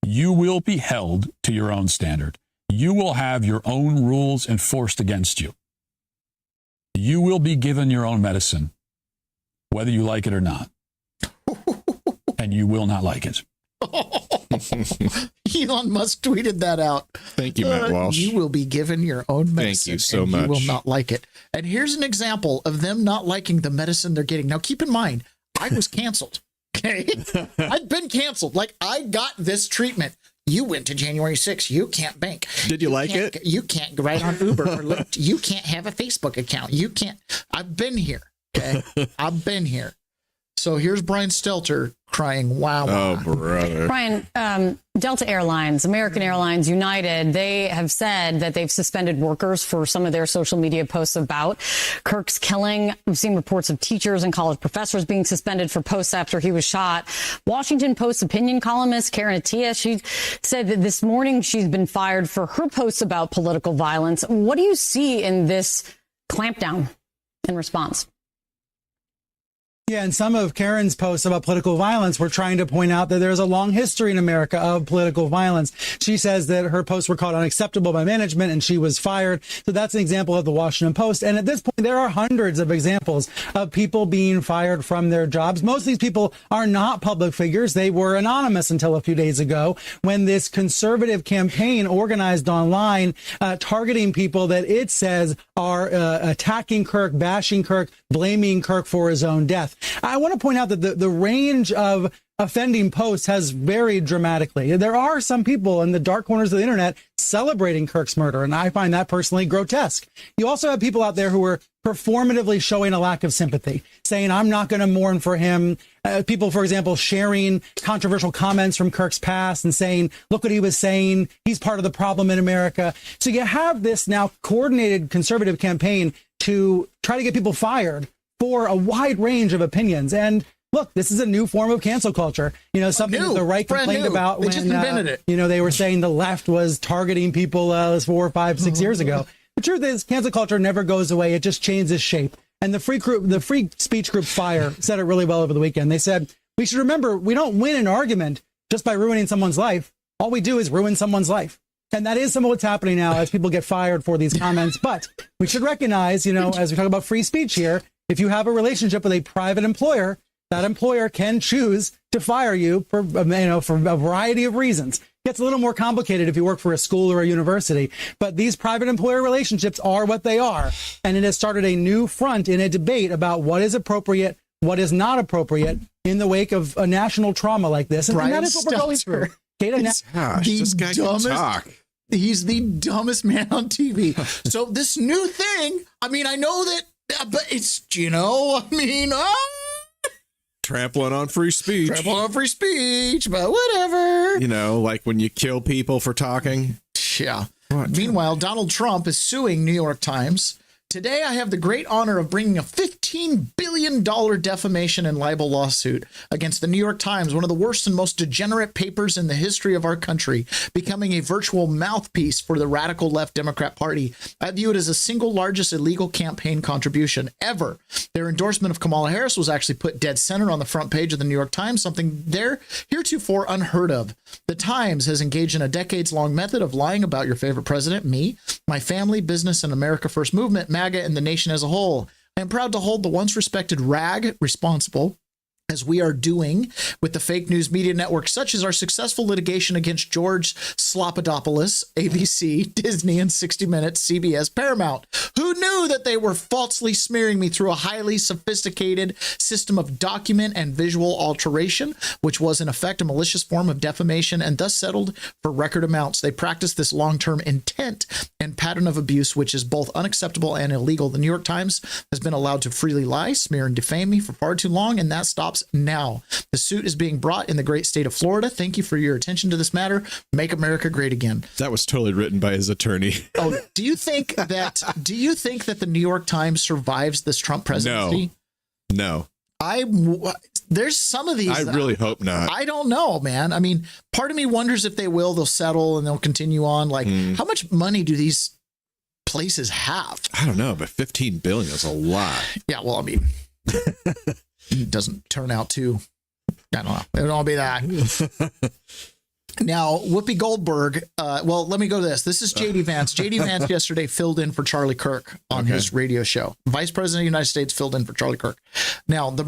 You will be held to your own standard. You will have your own rules enforced against you. You will be given your own medicine, whether you like it or not. And you will not like it. Elon Musk tweeted that out. Thank you, Matt Walsh. You will be given your own medicine. Thank you so and much. You will not like it. And here's an example of them not liking the medicine they're getting. Now, keep in mind, I was canceled. Okay, I've been canceled. Like, I got this treatment. You went to January 6th. You can't bank. Did you like it? You can't ride on Uber or Lyft. You can't have a Facebook account. You can't. I've been here. Okay. I've been here. So here's Brian Stelter crying, wow. Oh, brother. Brian, Delta Airlines, American Airlines, United, they have said that they've suspended workers for some of their social media posts about Kirk's killing. We've seen reports of teachers and college professors being suspended for posts after he was shot. Washington Post opinion columnist Karen Attiah, she said that this morning she's been fired for her posts about political violence. What do you see in this clampdown in response? Yeah, and some of Karen's posts about political violence were trying to point out that there's a long history in America of political violence. She says that her posts were called unacceptable by management and she was fired. So that's an example of the Washington Post. And at this point, there are hundreds of examples of people being fired from their jobs. Most of these people are not public figures. They were anonymous until a few days ago when this conservative campaign organized online, targeting people that it says are attacking Kirk, bashing Kirk, blaming Kirk for his own death. I want to point out that the range of offending posts has varied dramatically. There are some people in the dark corners of the internet celebrating Kirk's murder, and I find that personally grotesque. You also have people out there who are performatively showing a lack of sympathy, saying, I'm not going to mourn for him. People, for example, sharing controversial comments from Kirk's past and saying, look what he was saying. He's part of the problem in America. So you have this now coordinated conservative campaign to try to get people fired for a wide range of opinions. And look, this is a new form of cancel culture. You know, something that the right complained about when, just invented it. You know, they were saying the left was targeting people 4 or 5, 6 years ago. The truth is, cancel culture never goes away. It just changes shape. And the free speech group Fire said it really well over the weekend. They said, we should remember, we don't win an argument just by ruining someone's life. All we do is ruin someone's life. And that is some of what's happening now as people get fired for these comments. But we should recognize, you know, as we talk about free speech here, if you have a relationship with a private employer, that employer can choose to fire you for, for a variety of reasons. It gets a little more complicated if you work for a school or a university, but these private employer relationships are what they are. And it has started a new front in a debate about what is appropriate, what is not appropriate in the wake of a national trauma like this. And that is what we're going through. Gosh, this guy can talk. He's the dumbest man on TV. So this new thing, I mean, I know that, but it's, trampling on free speech. Trampling on free speech, but whatever. You know, like when you kill people for talking. Yeah. Meanwhile, Donald Trump is suing New York Times. Today, I have the great honor of bringing a $15 billion defamation and libel lawsuit against the New York Times, one of the worst and most degenerate papers in the history of our country, becoming a virtual mouthpiece for the radical left Democrat Party. I view it as the single largest illegal campaign contribution ever. Their endorsement of Kamala Harris was actually put dead center on the front page of the New York Times, something there heretofore unheard of. The Times has engaged in a decades-long method of lying about your favorite president, me, my family, business, and America First movement, MAGA, and the nation as a whole. I am proud to hold the once respected RAG responsible, as we are doing with the fake news media networks, such as our successful litigation against George Slopadopoulos, ABC, Disney, and 60 Minutes, CBS, Paramount. Who knew that they were falsely smearing me through a highly sophisticated system of document and visual alteration, which was in effect a malicious form of defamation and thus settled for record amounts. They practiced this long-term intent and pattern of abuse, which is both unacceptable and illegal. The New York Times has been allowed to freely lie, smear, and defame me for far too long, and that stops now. The suit is being brought in the great state of Florida. Thank you for your attention to this matter. Make America great again. That was totally written by his attorney. Oh, do you think that the New York Times survives this Trump presidency? No. There's some of these. I really hope not. I don't know, man. I mean, part of me wonders if they'll settle and they'll continue on. Like, how much money do these places have? I don't know, but $15 billion is a lot. Yeah, well, I mean, it doesn't turn out to, I don't know. It would all be that. Now, Whoopi Goldberg, well, let me go to this. This is J.D. Vance. J.D. Vance yesterday filled in for Charlie Kirk on his radio show. Vice President of the United States filled in for Charlie Kirk. Now, the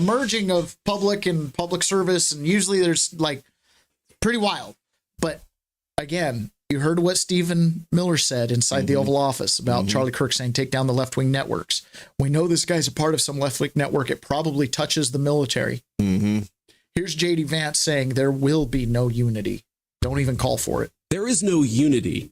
merging of public and public service, and usually there's like pretty wild. But again, you heard what Stephen Miller said inside the Oval Office about Charlie Kirk saying, take down the left-wing networks. We know this guy's a part of some left-wing network. It probably touches the military. Here's JD Vance saying there will be no unity. Don't even call for it. There is no unity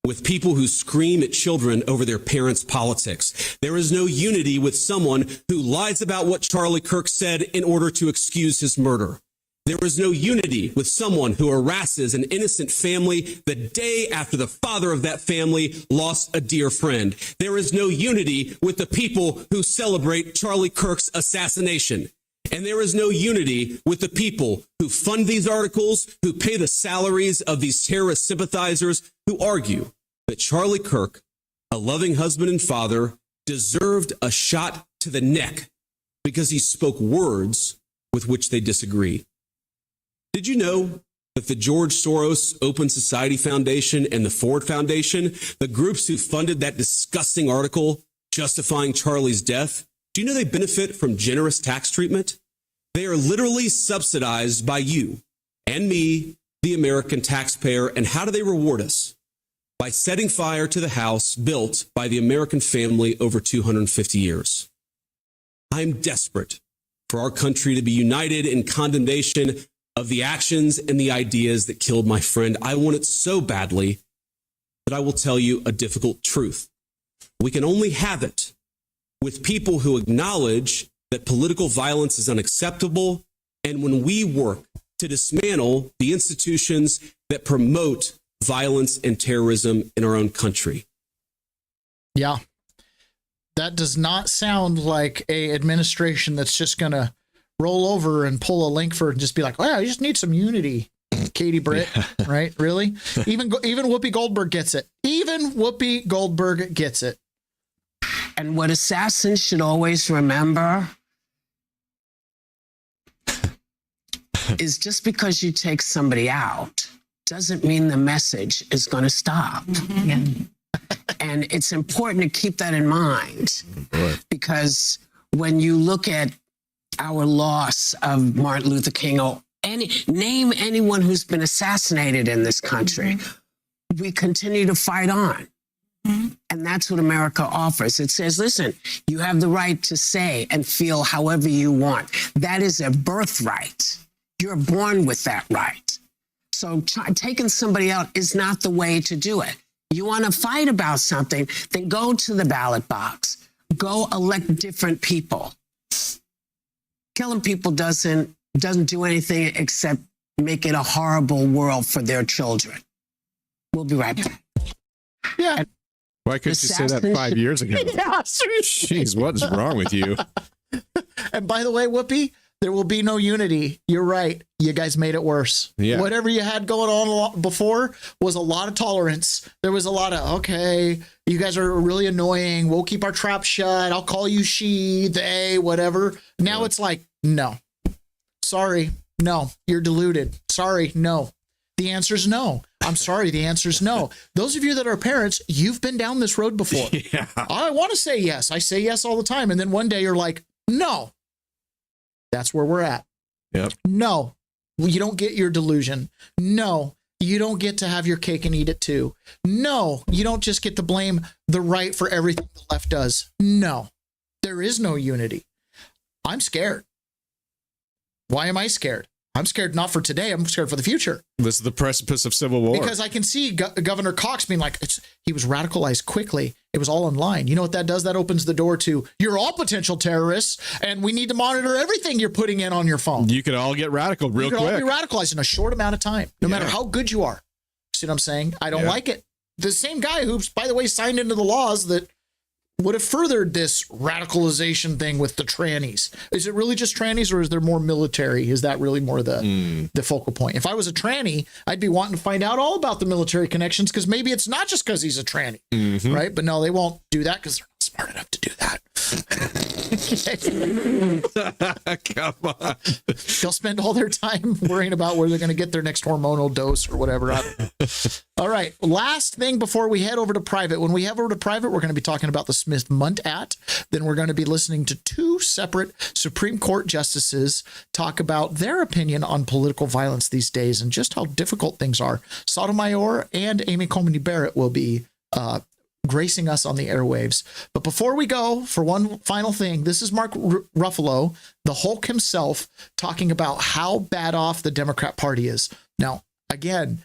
with people who scream at children over their parents' politics. There is no unity with someone who lies about what Charlie Kirk said in order to excuse his murder. There is no unity with someone who harasses an innocent family the day after the father of that family lost a dear friend. There is no unity with the people who celebrate Charlie Kirk's assassination. And there is no unity with the people who fund these articles, who pay the salaries of these terrorist sympathizers, who argue that Charlie Kirk, a loving husband and father, deserved a shot to the neck because he spoke words with which they disagree. Did you know that the George Soros Open Society Foundation and the Ford Foundation, the groups who funded that disgusting article justifying Charlie's death, do you know they benefit from generous tax treatment? They are literally subsidized by you and me, the American taxpayer. And how do they reward us? By setting fire to the house built by the American family over 250 years. I'm desperate for our country to be united in condemnation of the actions and the ideas that killed my friend. I want it so badly that I will tell you a difficult truth. We can only have it with people who acknowledge that political violence is unacceptable, and when we work to dismantle the institutions that promote violence and terrorism in our own country. Yeah. That does not sound like a administration that's just going to roll over and pull a Lankford and just be like, well, you just need some unity, Katie Britt, right? Really? Even Whoopi Goldberg gets it. Even Whoopi Goldberg gets it. And what assassins should always remember is just because you take somebody out doesn't mean the message is going to stop. Mm-hmm. Yeah. And it's important to keep that in mind because when you look at our loss of Martin Luther King or name anyone who's been assassinated in this country, we continue to fight on. And that's what America offers. It says, listen, you have the right to say and feel however you want. That is a birthright. You're born with that right. So taking somebody out is not the way to do it. You want to fight about something, then go to the ballot box. Go elect different people. Killing people doesn't do anything except make it a horrible world for their children. We'll be right back. Yeah. Why couldn't you say that 5 years ago? Yeah, Jeez, what's wrong with you? And by the way, Whoopi, there will be no unity. You're right. You guys made it worse. Yeah. Whatever you had going on before was a lot of tolerance. There was a lot of, okay, you guys are really annoying. We'll keep our trap shut. I'll call you she, they, whatever. Now it's like, no. Sorry. No. You're deluded. Sorry. No. The answer is no. I'm sorry. The answer is no. Those of you that are parents, you've been down this road before. Yeah. I want to say yes. I say yes all the time. And then one day you're like, no. That's where we're at. Yep. No, you don't get your delusion. No, you don't get to have your cake and eat it too. No, you don't just get to blame the right for everything the left does. No, there is no unity. I'm scared. Why am I scared? I'm scared not for today. I'm scared for the future. This is the precipice of civil war. Because I can see Governor Cox being like, he was radicalized quickly. It was all online. You know what that does? That opens the door to, you're all potential terrorists, and we need to monitor everything you're putting in on your phone. You could all get radical real quick. You could all be radicalized in a short amount of time, no matter how good you are. See what I'm saying? I don't like it. The same guy who, by the way, signed into the laws that would have furthered this radicalization thing with the trannies. Is it really just trannies, or is there more military? Is that really more the focal point? If I was a tranny, I'd be wanting to find out all about the military connections, because maybe it's not just because he's a tranny, right? But no, they won't do that because they're not smart enough to do that. Come on. They'll spend all their time worrying about where they're going to get their next hormonal dose or whatever. I don't know. All right. Last thing before we head over to private. When we head over to private, we're going to be talking about the Smith-Mundt Act. Then we're going to be listening to two separate Supreme Court justices talk about their opinion on political violence these days and just how difficult things are. Sotomayor and Amy Coney Barrett will be gracing us on the airwaves. But before we go, for one final thing, this is Mark Ruffalo, the Hulk himself, talking about how bad off the Democrat Party is. Now, again,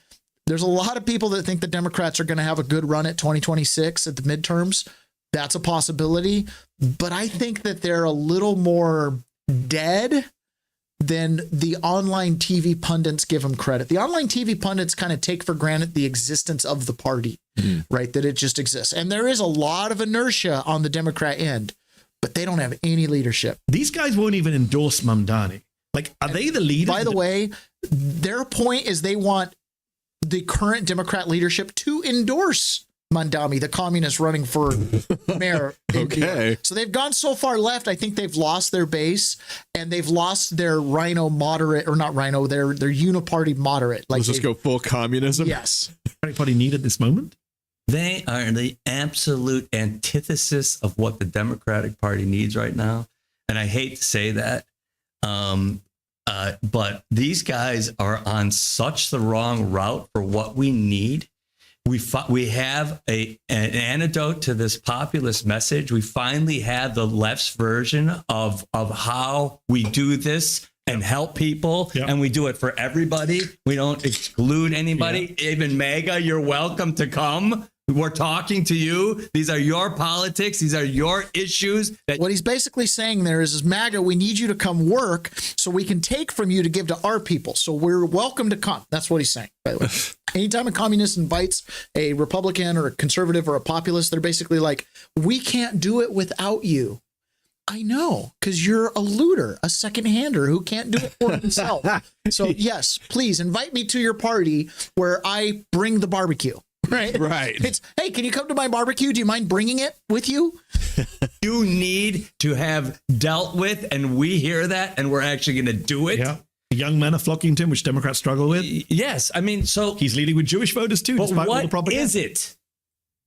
there's a lot of people that think the Democrats are going to have a good run at 2026 at the midterms. That's a possibility. But I think that they're a little more dead than the online TV pundits give them credit. The online TV pundits kind of take for granted the existence of the party, right? That it just exists. And there is a lot of inertia on the Democrat end, but they don't have any leadership. These guys won't even endorse Mamdani. Like, are they the leaders? By the way, their point is they want the current Democrat leadership to endorse Mamdani, the communist running for mayor. Okay. So they've gone so far left, I think they've lost their base and they've lost their rhino moderate, or not rhino, their uniparty moderate. Let's just go full communism. Yes. Anybody need at this moment? They are the absolute antithesis of what the Democratic Party needs right now. And I hate to say that, but these guys are on such the wrong route for what we need. We have an antidote to this populist message. We finally have the left's version of how we do this and help people. And we do it for everybody. We don't exclude anybody. Even MAGA, you're welcome to come. We're talking to you. These are your politics. These are your issues. What he's basically saying there is MAGA, we need you to come work so we can take from you to give to our people. So we're welcome to come. That's what he's saying, by the way. Anytime a communist invites a Republican or a conservative or a populist, they're basically like, we can't do it without you. I know, because you're a looter, a second-hander who can't do it for himself. So yes, please invite me to your party where I bring the barbecue. Right. It's, hey, can you come to my barbecue? Do you mind bringing it with you? You need to have dealt with, and we hear that, and we're actually going to do it. Yeah. Young men are flocking to him, which Democrats struggle with. Yes. I mean, so he's leading with Jewish voters too. But Despite all the what propaganda. is it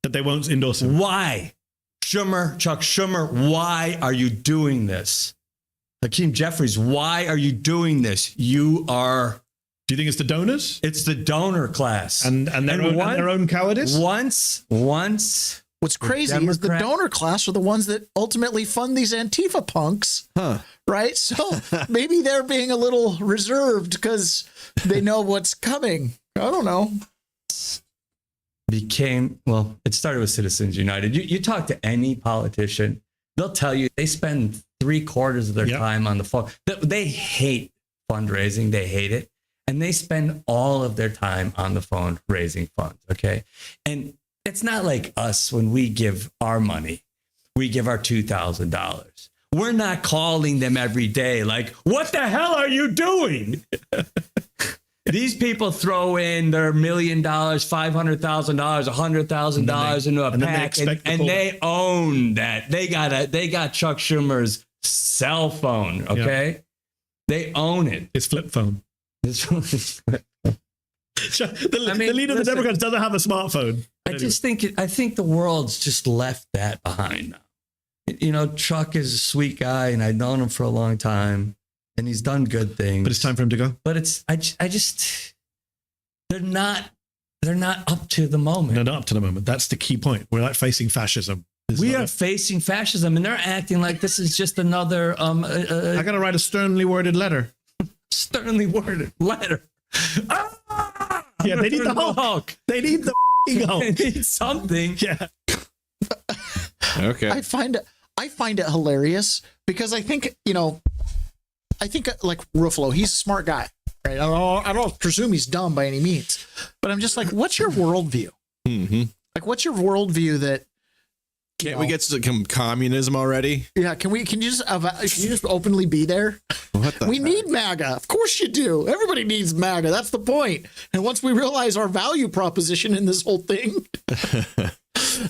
that they won't endorse him? Why? Chuck Schumer, why are you doing this? Hakeem Jeffries, why are you doing this? You are... Do you think it's the donors? It's the donor class. And their own cowardice? Once. What's crazy is the donor class are the ones that ultimately fund these Antifa punks. Right? So maybe they're being a little reserved because they know what's coming. I don't know. It started with Citizens United. You talk to any politician, they'll tell you they spend 3/4 of their time on the phone. They hate fundraising. They hate it. And they spend all of their time on the phone raising funds, okay? And it's not like us when we give our money. We give our $2,000. We're not calling them every day like, what the hell are you doing? These people throw in their $1 million, $500,000, $100,000 into a pack, and they own that. They got Chuck Schumer's cell phone, okay? Yeah. They own it. His flip phone. The leader of the Democrats doesn't have a smartphone. I think the world's just left that behind now. You know, Chuck is a sweet guy, and I've known him for a long time, and he's done good things. But it's time for him to go. But they're not up to the moment. They're not up to the moment. That's the key point. We're like facing fascism. We are facing fascism, and they're acting like this is just another. I got to write a sternly worded letter. Sternly worded letter. Yeah, they need the Hulk. They need the Hulk. They need something. Yeah. Okay. I find it hilarious because I think like Ruffalo, he's a smart guy, right? I don't presume he's dumb by any means, but I'm just like, what's your worldview? Mm-hmm. Like, what's your worldview that? Can't we get to communism already? Yeah, can you just openly be there? We need MAGA. Of course you do. Everybody needs MAGA. That's the point. And once we realize our value proposition in this whole thing.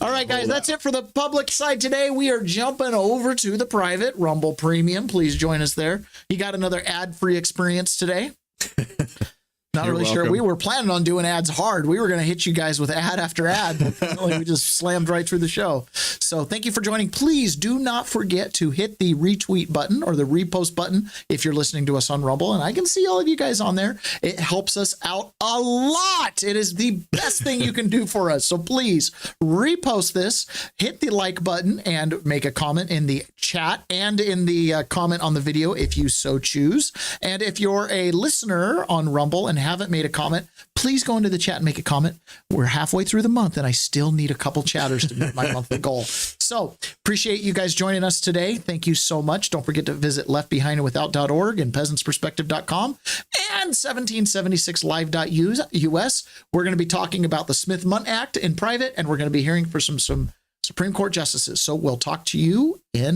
All right, guys, that's it for the public side today. We are jumping over to the private Rumble Premium. Please join us there. You got another ad-free experience today. Not You're really sure. welcome. We were planning on doing ads hard. We were going to hit you guys with ad after ad. But apparently we just slammed right through the show. So thank you for joining. Please do not forget to hit the retweet button or the repost button if you're listening to us on Rumble. And I can see all of you guys on there. It helps us out a lot. It is the best thing you can do for us. So please repost this, hit the like button, and make a comment in the chat and in the comment on the video if you so choose. And if you're a listener on Rumble and haven't made a comment, please go into the chat and make a comment. We're halfway through the month and I still need a couple chatters to meet my monthly goal. So appreciate you guys joining us today. Thank you so much. Don't forget to visit leftbehindandwithout.org and peasantsperspective.com and 1776live.us. We're going to be talking about the Smith-Mundt Act in private, and we're going to be hearing from some Supreme Court justices. So we'll talk to you in